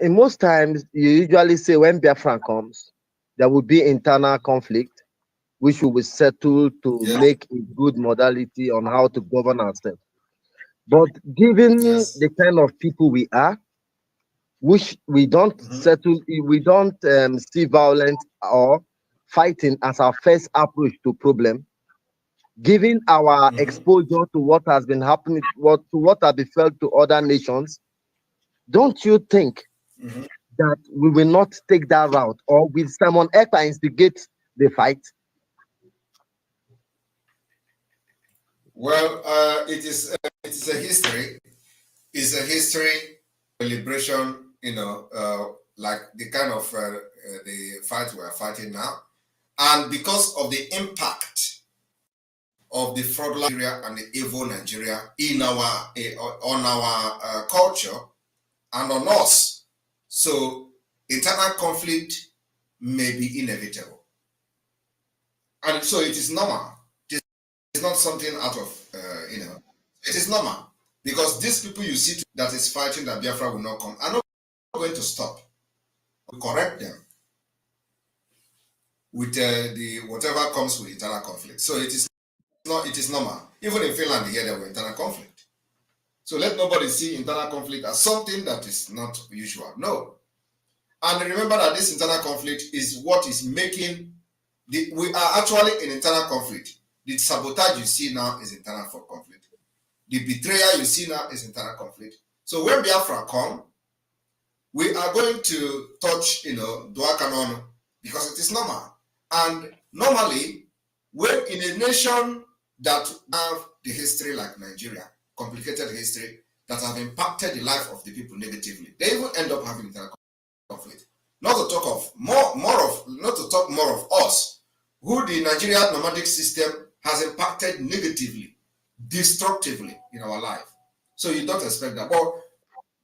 In most times, you usually say when Biafra comes, there will be internal conflict, which we will settle to make a good modality on how to govern ourselves. But given the kind of people we are, which we don't settle, we don't see violence or fighting as our first approach to problem. Given our exposure to what has been happening, what has been felt to other nations, don't you think that we will not take that route, or will Simon Ekpa instigate the fight? Well, it is a history. It's a history, liberation. Like the kind of the fight we are fighting now, and because of the impact of the fraudulent Nigeria and the evil Nigeria in our on our culture and on us, so internal conflict may be inevitable, and so it is normal. It's not something out of it is normal, because these people you see that is fighting that Biafra will not come are not going to stop. We correct them with the whatever comes with internal conflict. So it is normal. Even in Finland here there were internal conflict. So let nobody see internal conflict as something that is not usual. No. And remember that this internal conflict is what is making we are actually in internal conflict. The sabotage you see now is internal conflict. The betrayal you see now is internal conflict. So when Biafra come, we are going to touch, Duakanon, because it is normal. And normally, when in a nation that have the history like Nigeria, complicated history, that have impacted the life of the people negatively. They even end up having internal conflict. Not to talk of not to talk more of us, who the Nigerian nomadic system has impacted negatively, destructively in our life. So you don't expect that. But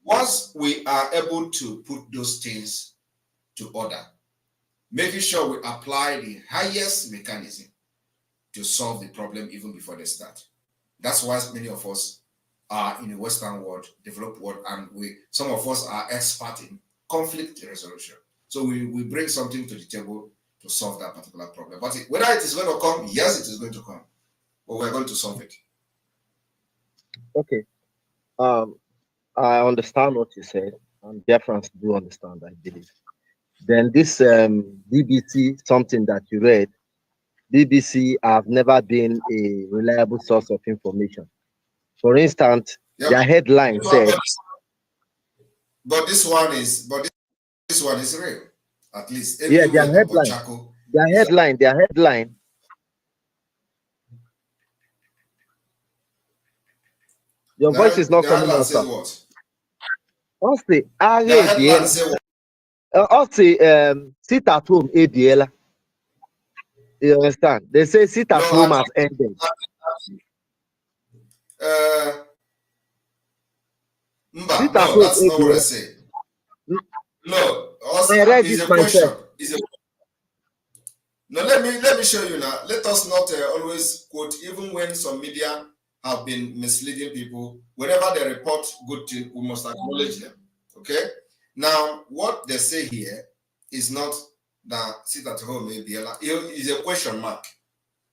once we are able to put those things to order, making sure we apply the highest mechanism to solve the problem even before they start. That's why many of us are in the Western world, developed world, and some of us are expert in conflict resolution. So we bring something to the table to solve that particular problem. But whether it is going to come, yes, it is going to come. But we're going to solve it. Okay. I understand what you said, and Biafrans do understand, I believe. Then this BBC, something that you read, BBC have never been a reliable source of information. For instance, their headline said, but this one is real. At least yeah, their headline. Your voice is not coming out. Sit at home, ADL. You understand? They say sit at home has ended. That's not what I say. No, I read it myself. Now let me show you now. Let us not always quote, even when some media have been misleading people. Whenever they report good things, we must acknowledge them. Okay. Now, what they say here is not that sit at home, maybe is a question mark.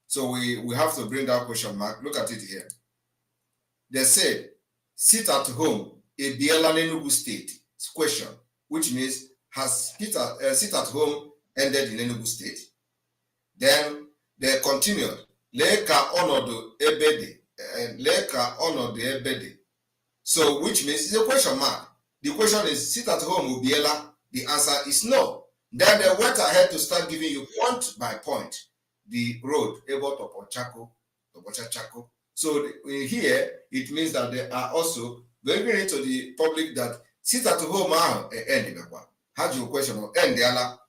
So we have to bring that question mark. Look at it here. They said, sit at home, a Biela Enugu state. Question, which means has sit at home ended in Enugu state? Then they continued, Leka onodu ebede, Leka onodu ebede. So, which means it's a question mark. The question is, sit at home, Ubiela? The answer is no. Then they went ahead to start giving you point by point the road, able to Pochachako. So here, it means that they are also bringing into the public that sit at home, had your question of Endiala,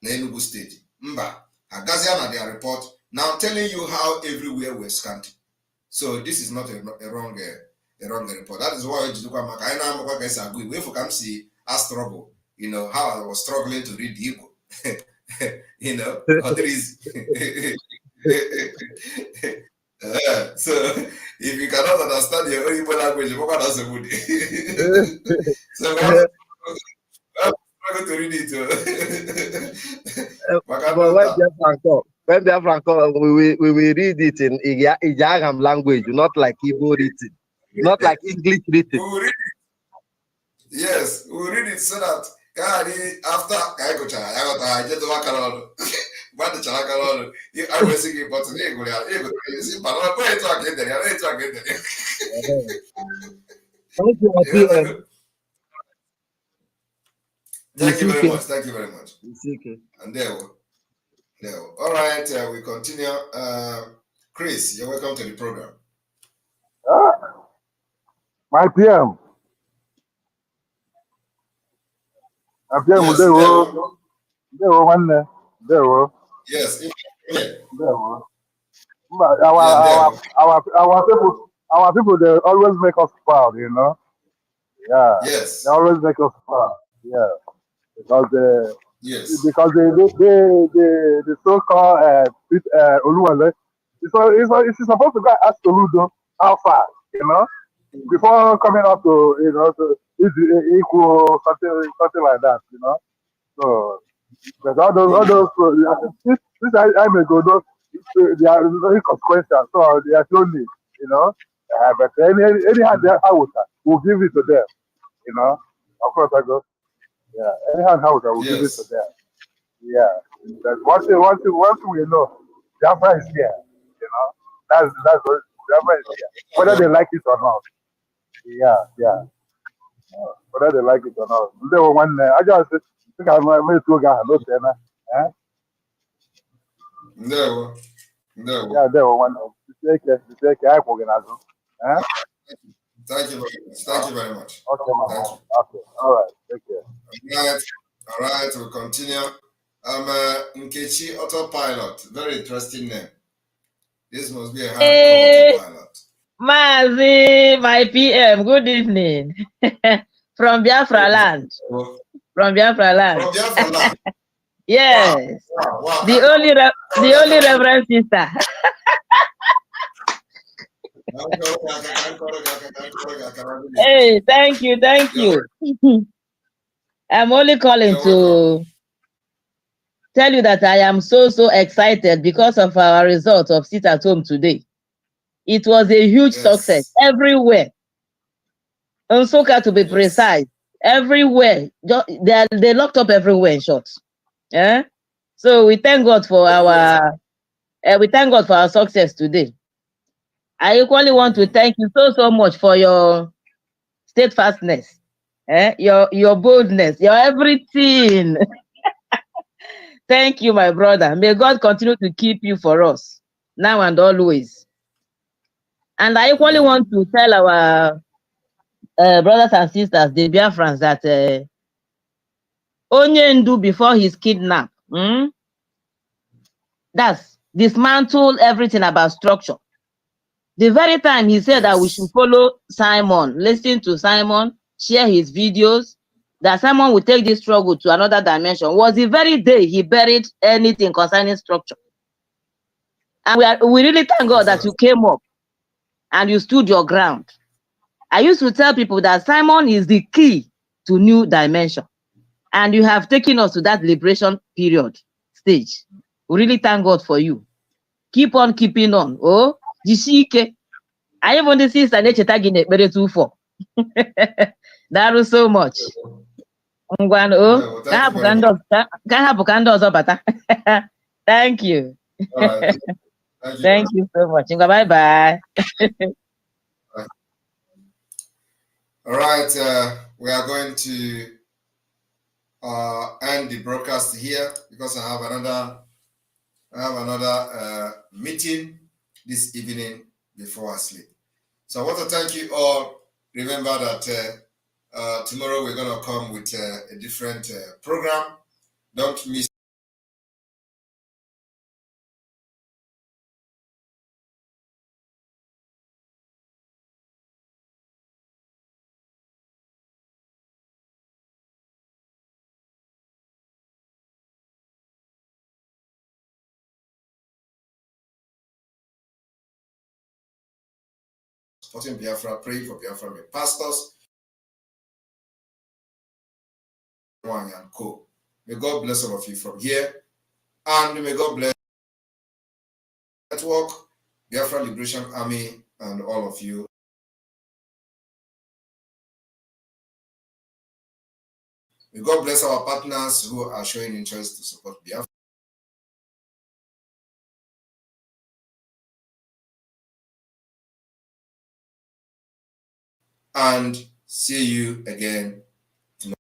Enugu State. Mba, Agaziana, their report, now telling you how everywhere we're scanty. So this is not a wrong report. That is why if you can see us struggle, you know, how I was struggling to read the Igbo. You know, there is so if you cannot understand your own Igbo language, you cannot so I'm going to read it. But when Biafran come, we will read it in Ijagam language, not like Igbo written, not like English written. We will read it. Yes, we will read it so that after I just walk around. But the Chalakalon, I was thinking about today. Thank you very much. Thank you very much. And there we go. All right, we continue. Chris, you're welcome to the program. My PM. Yes, yes. Our people, they always make us proud, you know. Yeah. Yes. They always make us proud. Yeah. Because yes. Because the so-called Oluwale, it's supposed to go ask Oludo how far, you know, before coming up to, you know, to equal something like that, you know. So but all those this I may go those they are very consequential, so they are only, you know. But anyhow they we'll give it to them, you know. Of course I go. Yeah, anyhow we'll give it to them. Yeah. But once we know Biafra is here, you know. That's what Biafra is here. Whether they like it or not. Yeah. Whether they like it or not. They were one I just think I made two guys no. No. Yeah, they were one. The take I organize. Thank you very much. Thank you very much. Okay, Thank you. okay. All right. Take care. All right. We'll continue. Nkechi Autopilot. Very interesting name. This must be a hardcore autopilot. Mazi, my PM, good evening. From Biafra land. From Biafra land. From Biafra land. Yes. Wow. Wow. The only Reverend sister. Hey, thank you. I'm only calling to tell you that I am so excited because of our result of Sit at Home today. It was a huge success everywhere. Nsukka, to be precise, everywhere. They locked up everywhere in short. Yeah. So we thank God for our success today. I equally want to thank you so much for your steadfastness, your boldness, your everything. Thank you, my brother. May God continue to keep you for us now and always. And I equally want to tell our brothers and sisters, the Biafrans, that Onyendu, before his kidnap, that's dismantle everything about structure. The very time he said that we should follow Simon, listen to Simon, share his videos, that Simon will take this struggle to another dimension, was the very day he buried anything concerning structure. And we really thank God that you came up and you stood your ground. I used to tell people that Simon is the key to new dimension. And you have taken us to that liberation period stage. We really thank God for you. Keep on keeping on. Oh, Jishike. I even the sister Necheta Gine Bere 24. That was so much. Thank you. Right. Thank you so much. Bye bye. All right. We are going to end the broadcast here because I have another meeting this evening before I sleep. So I want to thank you all. Remember that tomorrow we're going to come with a different program. Don't miss. Supporting Biafra, praying for Biafra, my pastors, and co. May God bless all of you from here, and may God bless Network, Biafra Liberation Army, and all of you. May God bless our partners who are showing interest to support Biafra. And see you again tomorrow.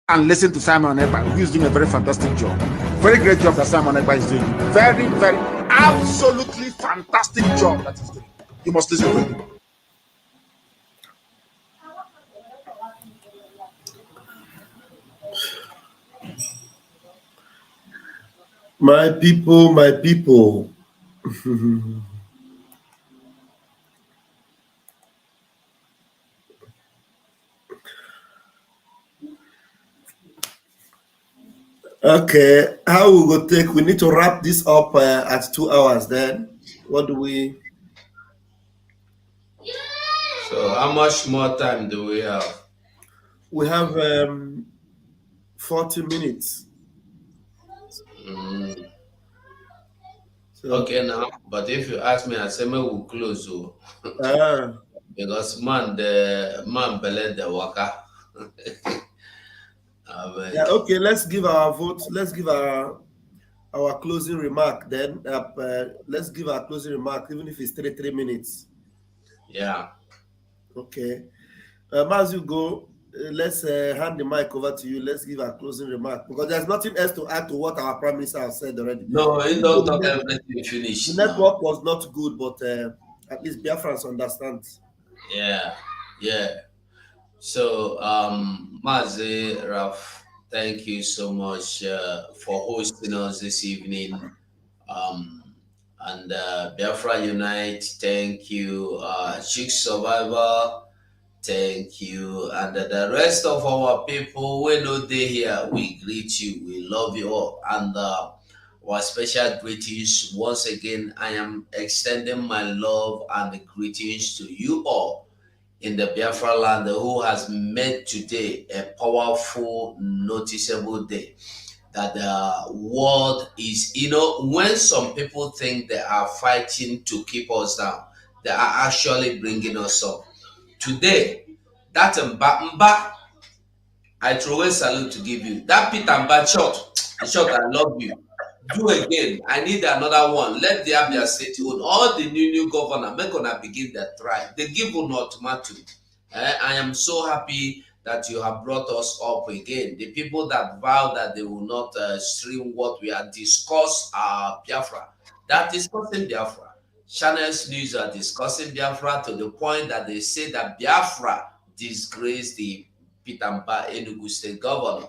And listen to Simon Ekpa, who is doing a very fantastic job. Very great job that Simon Ekpa is doing. Very, very, absolutely fantastic job that he's doing. You must listen to him. My people, my people. Okay, how we go take? We need to wrap this up at 2 hours. Then, what do we? So, how much more time do we have? We have 40 minutes. So, okay, now, but if you ask me, I say we will close. Because the man beled the waka. Yeah, okay, let's give our vote. Let's give our closing remark then. Let's give our closing remark, even if it's 3 minutes. Yeah. Okay. As you go, let's hand the mic over to you. Let's give our closing remark because there's nothing else to add to what our Prime Minister has said already. No, he don't talk everything finished. The network was not good, but at least Biafrans understand. Yeah, yeah. So, Mazi Raf, thank you so much for hosting us this evening. And Biafra Unite, thank you. Chick Survivor, thank you. And the rest of our people, we know they here, we greet you. We love you all. And our special greetings, once again, I am extending my love and greetings to you all in the Biafra land who has made today a powerful, noticeable day. That the world is, when some people think they are fighting to keep us down, they are actually bringing us up. Today, that Mba, I throw a salute to give you. That Peter Mba shot, I love you. Do again. I need another one. Let the Abia State own. All the new governor, make gonna begin the try. They give un ultimatum. I am so happy that you have brought us up again. The people that vow that they will not stream what we are discuss Biafra. That discussing Biafra. Channels News are discussing Biafra to the point that they say that Biafra disgraced the Peter Mba Enugu State governor.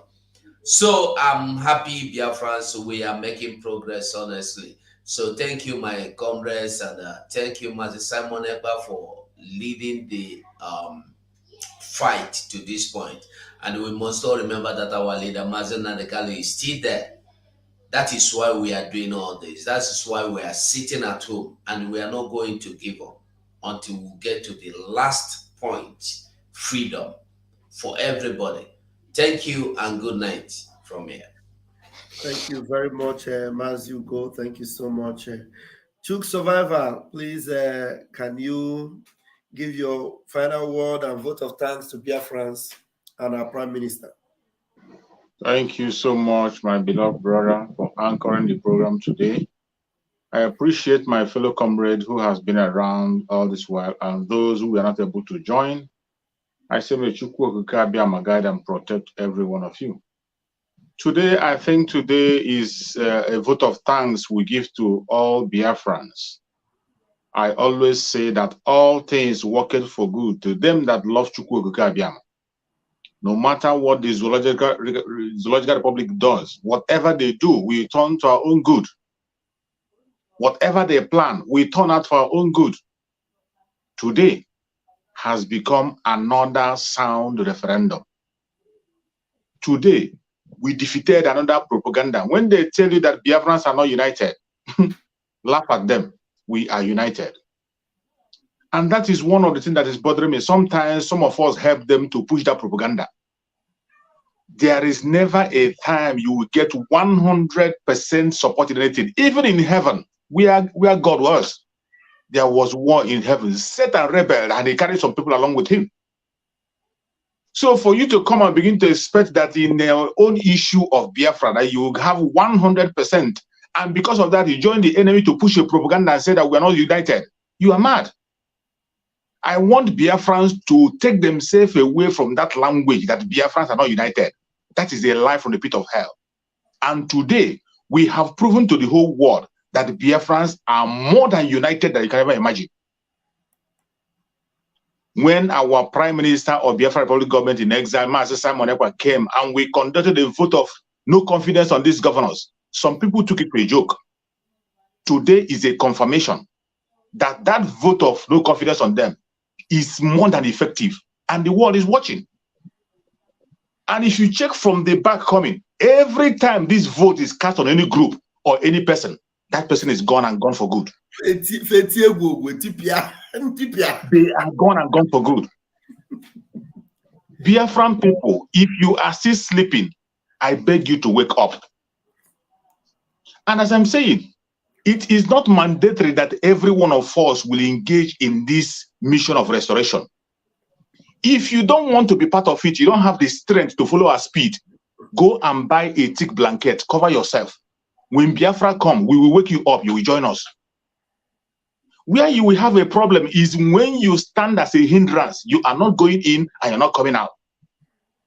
So I'm happy, Biafrans, we are making progress, honestly. So thank you, my comrades, and thank you, Mazi Simon Ekpa, for leading the fight to this point. And we must all remember that our leader, Mazi Nadekalo, is still there. That is why we are doing all this. That is why we are sitting at home, and we are not going to give up until we get to the last point, freedom for everybody. Thank you and good night from here. Thank you very much, Maz. You go. Thank you so much. Chuk Survivor, please, can you give your final word and vote of thanks to Biafrans and our Prime Minister? Thank you so much, my beloved brother, for anchoring the program today. I appreciate my fellow comrade who has been around all this while and those who were not able to join. I say, may Chukwu Okike guide and protect every one of you. Today, I think today is a vote of thanks we give to all Biafrans. I always say that all things work for good to them that love Chukwu Okike. No matter what the Zoological Republic does, whatever they do, we turn to our own good. Whatever they plan, we turn out for our own good. Today has become another sound referendum. Today, we defeated another propaganda. When they tell you that Biafrans are not united, laugh at them. We are united. And that is one of the things that is bothering me. Sometimes some of us help them to push that propaganda. There is never a time you will get 100% support in anything. Even in heaven, where God was, there was war in heaven. Satan rebelled and he carried some people along with him. So for you to come and begin to expect that in their own issue of Biafra, that you have 100%, and because of that, you join the enemy to push a propaganda and say that we're not united, you are mad. I want Biafrans to take themselves away from that language that Biafrans are not united. That is a lie from the pit of hell. And today, we have proven to the whole world that the Biafrans are more than united than you can ever imagine. When our Prime Minister of Biafra Republic government in exile, Master Simon Ekpa, came and we conducted a vote of no confidence on these governors, some people took it for a joke. Today is a confirmation that that vote of no confidence on them is more than effective, and the world is watching. And if you check from the back coming, every time this vote is cast on any group or any person, that person is gone and gone for good. They are gone and gone for good. Biafran people, if you are still sleeping, I beg you to wake up. And as I'm saying, it is not mandatory that every one of us will engage in this mission of restoration. If you don't want to be part of it, you don't have the strength to follow our speed, go and buy a thick blanket, cover yourself. When Biafra come, we will wake you up, you will join us. Where you will have a problem is when you stand as a hindrance, you are not going in and you're not coming out.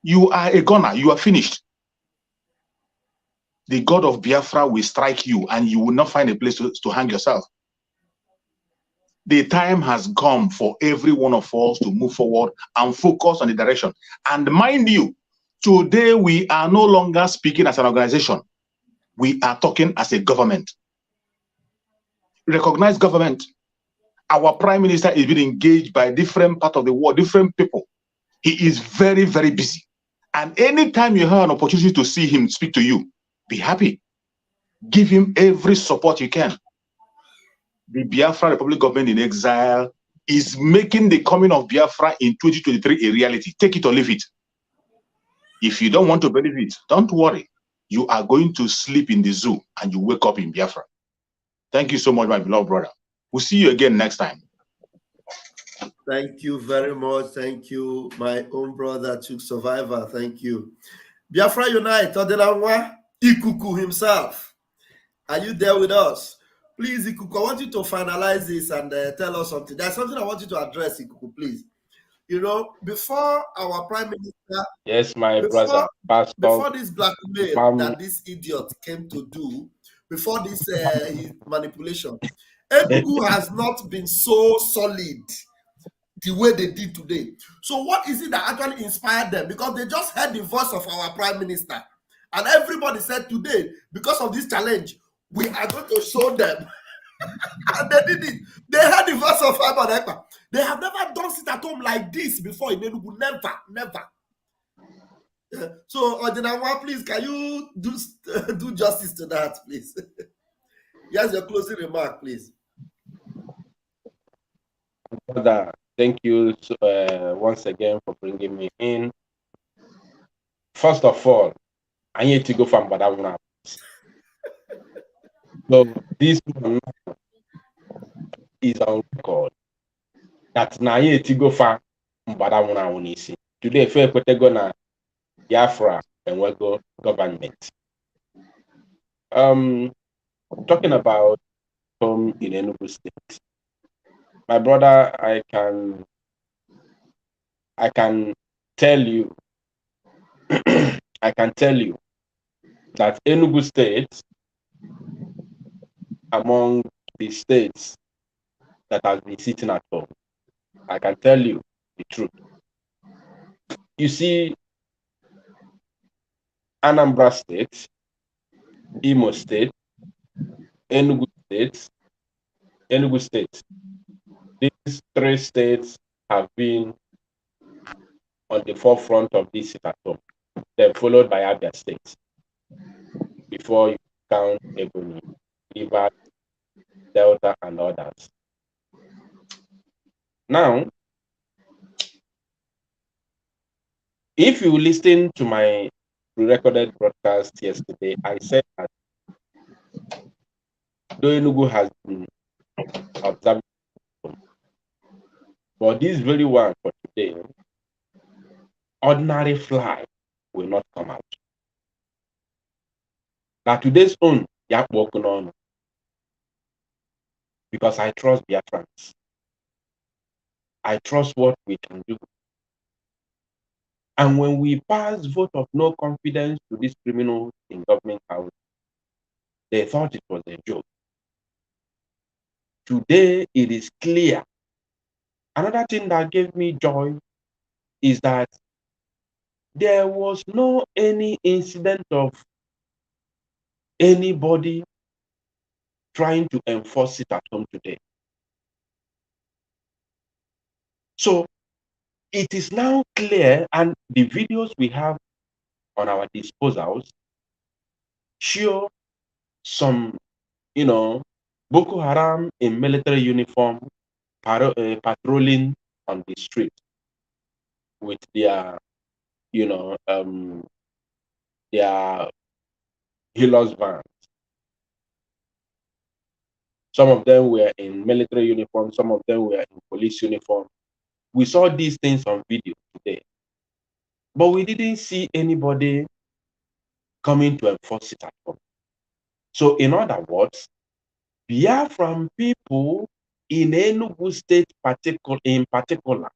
you are a gunner. You are finished. The God of Biafra will strike you and you will not find a place to hang yourself. The time has come for every one of us to move forward and focus on the direction. And mind you, today we are no longer speaking as an organization. We are talking as a government. Recognized government. Our prime minister is being engaged by different parts of the world, different people. He is very, very busy. And anytime you have an opportunity to see him speak to you, be happy. Give him every support you can. The Biafra Republic government in exile is making the coming of Biafra in 2023 a reality. Take it or leave it. If you don't want to believe it, don't worry. You are going to sleep in the zoo and you wake up in Biafra. Thank you so much, my beloved brother. We'll see you again next time. Thank you very much. Thank you, my own brother, Chuk Survivor. Thank you. Biafra Unite, Odenanwa Ikuku himself. Are you there with us? Please, Ikuku, I want you to finalize this and tell us something. There's something I want you to address, Ikuku, please. You know, before our prime minister, yes, my brother, Pastor, before this blackmail that this idiot came to do, before this his manipulation, Enugu has not been so solid the way they did today. So what is it that actually inspired them? Because they just heard the voice of our prime minister. And everybody said today, because of this challenge, we are going to show them. And they did it. They heard the voice of Simon Ekpa. They have never done sit at home like this before in Enugu. Never, never. So, Odinawa, please, can you do justice to that, please? Here's your closing remark, please. Brother, thank you once again for bringing me in. First of all, I need to go from Badawuna. So this one is on record that na ye to go from Badawuna Unisi. Today, if we put na BIAFRA and we go government. Talking about home in Enugu State. My brother, I can tell you I can tell you that Enugu State, among the states that have been sitting at home, I can tell you the truth. You see, Anambra State, Imo State, Enugu State. These three states have been on the forefront of this sit at home. They're followed by Abia State. Before you count Ebonyi, Rivers, Delta, and others. Now, if you listen to my pre-recorded broadcast yesterday, I said that though Enugu has been observed, but this very one for today, ordinary fly will not come out. Now today's own, Yak working on, because I trust Biafrans. I trust what we can do. And when we pass vote of no confidence to these criminals in government house, they thought it was a joke. Today, it is clear. Another thing that gave me joy is that there was no any incident of anybody trying to enforce it at home today. So it is now clear, and the videos we have on our disposals show some, Boko Haram in military uniform patrolling on the street with their, their healers vans. Some of them were in military uniform, some of them were in police uniform. We saw these things on video today, but we didn't see anybody coming to enforce it at home. So in other words, Biafran people in Enugu State in particular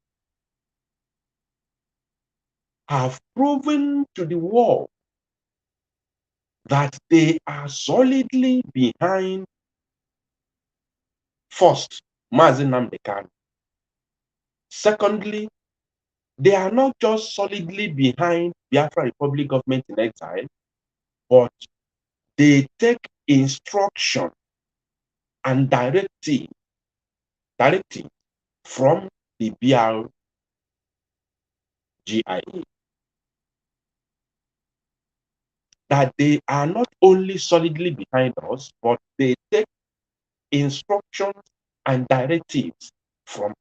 have proven to the world that they are solidly behind, first, Mazi Nnamdi Kanu. Secondly, they are not just solidly behind Biafra Republic government in exile, but they take instruction and directive from the BRGIA. That they are not only solidly behind us, but they take instructions and directives from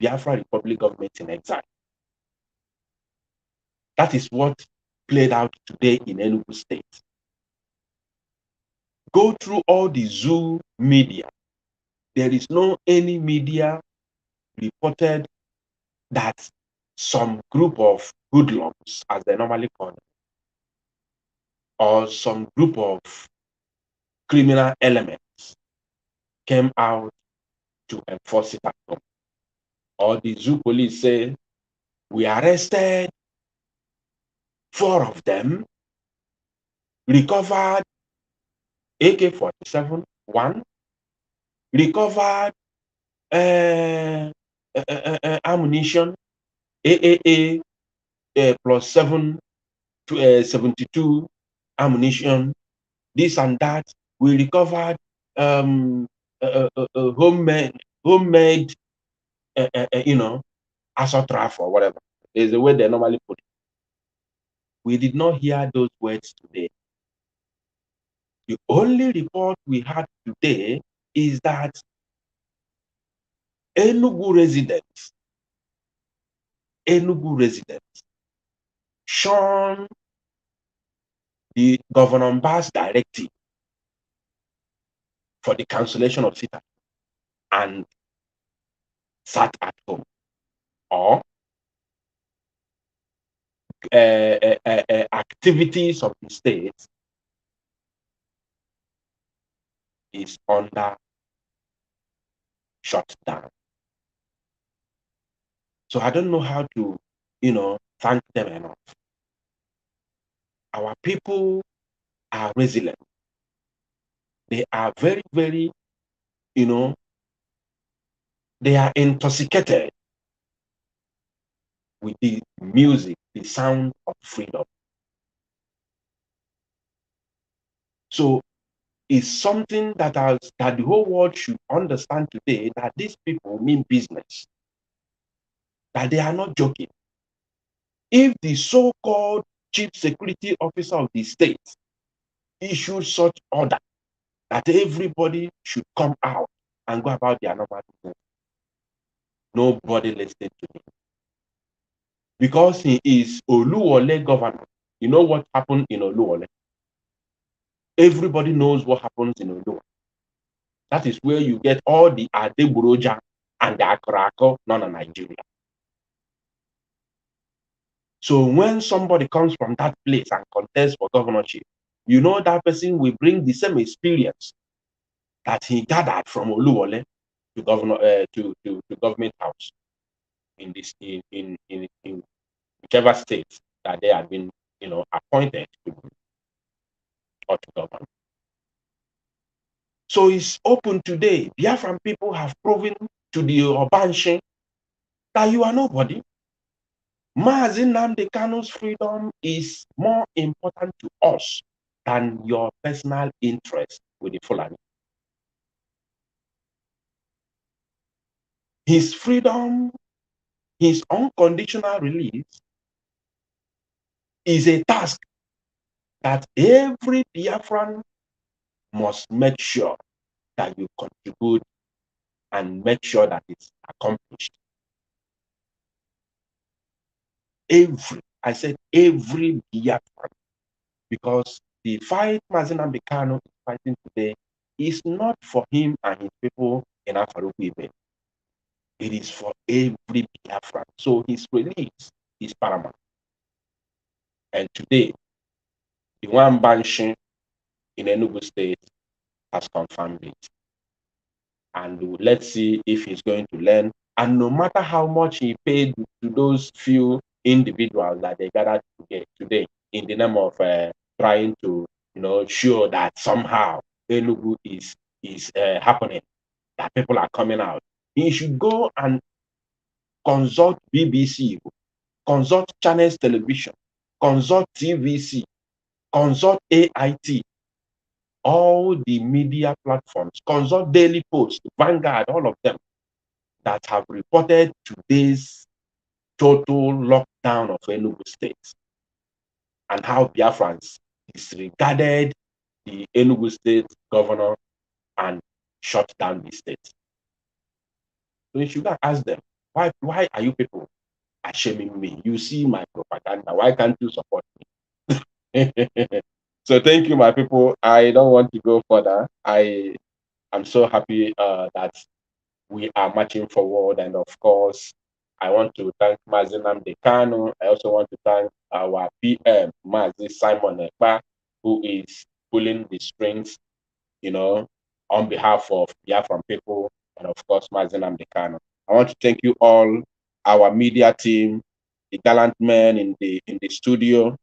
Biafra Republic government in exile. That is what played out today in Enugu State. Go through all the zoo media. There is no any media reported that some group of hoodlums, as they normally call them, or some group of criminal elements came out to enforce it at home. Or the zoo police say, we arrested 4 of them, recovered AK-47, 1, recovered ammunition, AAA plus 7 to 72 ammunition, this and that. We recovered homemade assault rifle or whatever. There's a way they normally put it. We did not hear those words today. The only report we had today is that Enugu residents, shun the Governor Mbah's directive for the cancellation of sit and sat at home, or activities of the state is under shutdown. So I don't know how to, thank them enough. Our people are resilient. They are very, very, they are intoxicated with the music, the sound of freedom. So it's something that the whole world should understand today, that these people mean business, that they are not joking. If the so-called chief security officer of the state issued such order that everybody should come out and go about their normal business, nobody listened to him. Because he is Oluwole governor. You know what happened in Oluwole? Everybody knows what happens in Oluwole. That is where you get all the Adegburoja and the Akrako, none of Nigeria. So when somebody comes from that place and contests for governorship, you know that person will bring the same experience that he gathered from Oluwole to government house in whichever state that they have been, appointed to or to govern. So it's open today. Biafran people have proven to the Obanshe that you are nobody. Mazi Nnamdi Kanu's freedom is more important to us than your personal interest with the Fulani. His freedom, his unconditional release is a task that every Biafran must make sure that you contribute and make sure that it's accomplished. I said every Biafran, because the fight Mazi Nnamdi Kanu is fighting today is not for him and his people in Afaruku. It is for every Biafran. So his release is paramount. And today, the one Banshin in Enugu State has confirmed it. And let's see if he's going to learn. And no matter how much he paid to those few individuals that they gathered today in the name of trying to, show that somehow Enugu is happening, that people are coming out. He should go and consult BBC, consult Channels Television, consult TVC, consult AIT, all the media platforms, consult Daily Post, Vanguard, all of them that have reported today's total lockdown of Enugu State and how Biafrans disregarded the Enugu State governor and shut down the state. So you should ask them, why are you people shaming me? You see my propaganda. Why can't you support me? So thank you, my people. I don't want to go further. I am so happy that we are marching forward. And of course, I want to thank Mazi Nnamdi Kanu. I also want to thank our PM, Mazi Simon Ekpa, who is pulling the strings, on behalf of Biafran people, and of course, Mazi Nnamdi Kanu. I want to thank you all, our media team, the gallant men in the studio.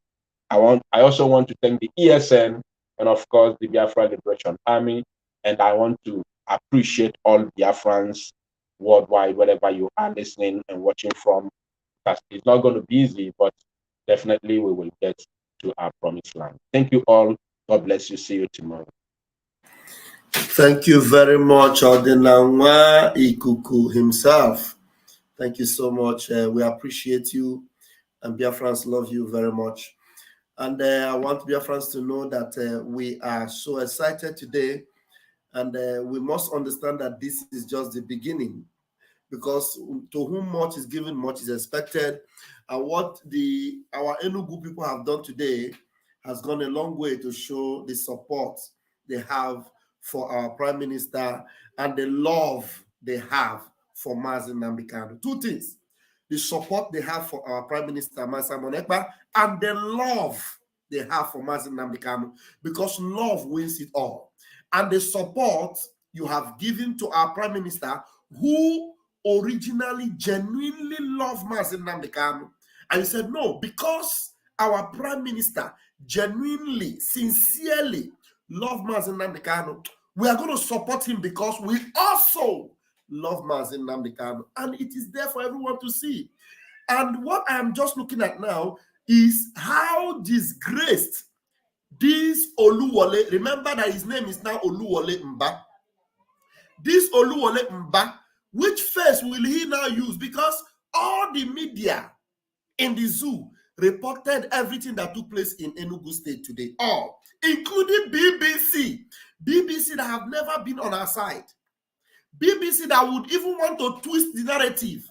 I also want to thank the ESN and of course the Biafra Liberation Army. And I want to appreciate all Biafrans worldwide, wherever you are listening and watching from. Because it's not going to be easy, but definitely we will get to our promised land. Thank you all. God bless you. See you tomorrow. Thank you very much, Odinanwa Ikuku himself. Thank you so much. We appreciate you, and Biafrans love you very much. And I want Biafrans to know that we are so excited today, and we must understand that this is just the beginning, because to whom much is given, much is expected. And what our Enugu people have done today has gone a long way to show the support they have for our Prime Minister and the love they have for Mazi Nnamdi Kanu. Two things: the support they have for our Prime Minister, Mazi Simon Ekpa, and the love they have for Mazi Nnamdi Kanu, because love wins it all. And the support you have given to our Prime Minister, who originally genuinely loved Mazi Nnamdi Kanu, and he said, no, because our Prime Minister genuinely, sincerely loved Mazi Nnamdi Kanu, we are going to support him because we also love Mazi Nnamdi Kanu. And it is there for everyone to see. And what I am just looking at now is how disgraced this Oluwole, remember that his name is now Oluwole Mba. This Oluwole Mba, which face will he now use? Because all the media in the zoo reported everything that took place in Enugu State today, all, including BBC. BBC that have never been on our side. BBC that would even want to twist the narrative.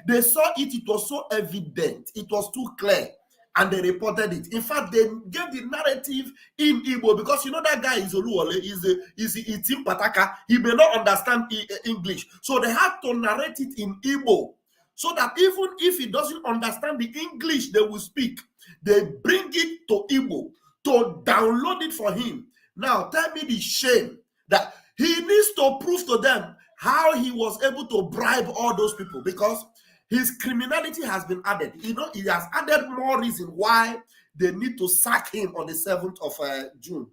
They saw it, it was so evident, it was too clear, and they reported it. In fact, they gave the narrative in Igbo, because you know that guy is Oluwole, is Tim Pataka. He may not understand English. So they had to narrate it in Igbo, so that even if he doesn't understand the English they will speak, they bring it to Igbo to download it for him. Now, tell me the shame that he needs to prove to them how he was able to bribe all those people, because his criminality has been added. You know, he has added more reason why they need to sack him on the 7th of June.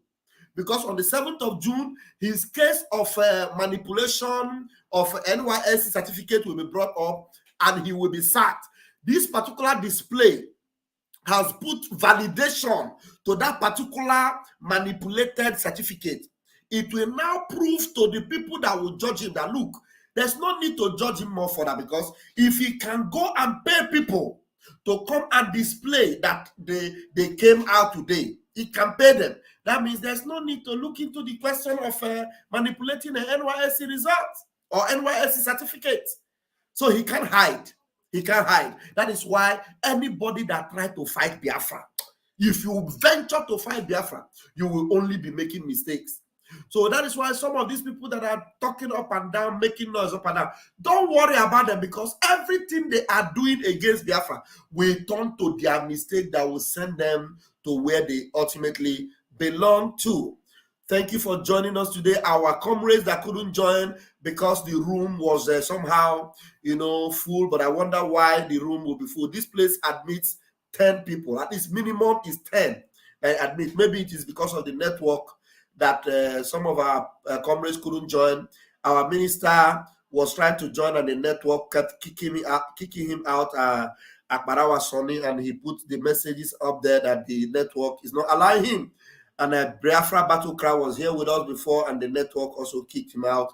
Because on the 7th of June, his case of manipulation of NYSC certificate will be brought up and he will be sacked. This particular display has put validation to that particular manipulated certificate. It will now prove to the people that will judge him that, look, there's no need to judge him more further, because if he can go and pay people to come and display that they came out today, he can pay them. That means there's no need to look into the question of manipulating an NYSC result or NYSC certificate. So he can't hide. He can't hide. That is why anybody that tries to fight Biafra, if you venture to fight Biafra, you will only be making mistakes. So that is why some of these people that are talking up and down, making noise up and down, don't worry about them, because everything they are doing against Biafra will turn to their mistake that will send them to where they ultimately belong to. Thank you for joining us today. Our comrades that couldn't join, because the room was somehow, full. But I wonder why the room will be full. This place admits 10 people. At least minimum is 10. I admit, maybe it is because of the network that some of our comrades couldn't join. Our minister was trying to join, and the network kept kicking him out. Akbarawa Sonny, and he put the messages up there that the network is not allowing him. And Biafra Battle Cry was here with us before, and the network also kicked him out.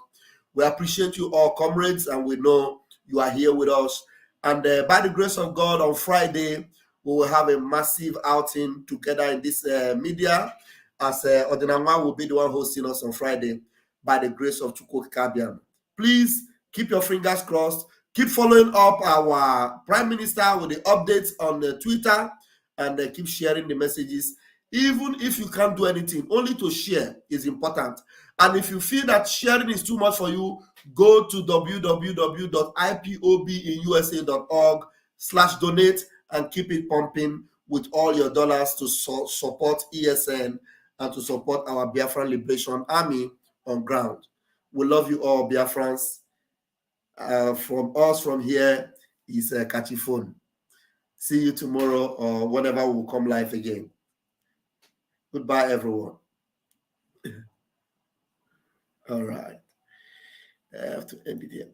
We appreciate you all, comrades, and we know you are here with us. And by the grace of God, on Friday, we will have a massive outing together in this media, as Odinama will be the one hosting us on Friday, by the grace of Chukwu Kabian. Please keep your fingers crossed. Keep following up our Prime Minister with the updates on the Twitter, and keep sharing the messages. Even if you can't do anything, only to share is important. And if you feel that sharing is too much for you, go to www.ipobInusa.org/donate and keep it pumping with all your dollars to support ESN and to support our Biafran Liberation Army on ground. We love you all, Biafrans. From us from here is Kachifon. See you tomorrow or whenever we'll come live again. Goodbye, everyone. All right. I have to end it here.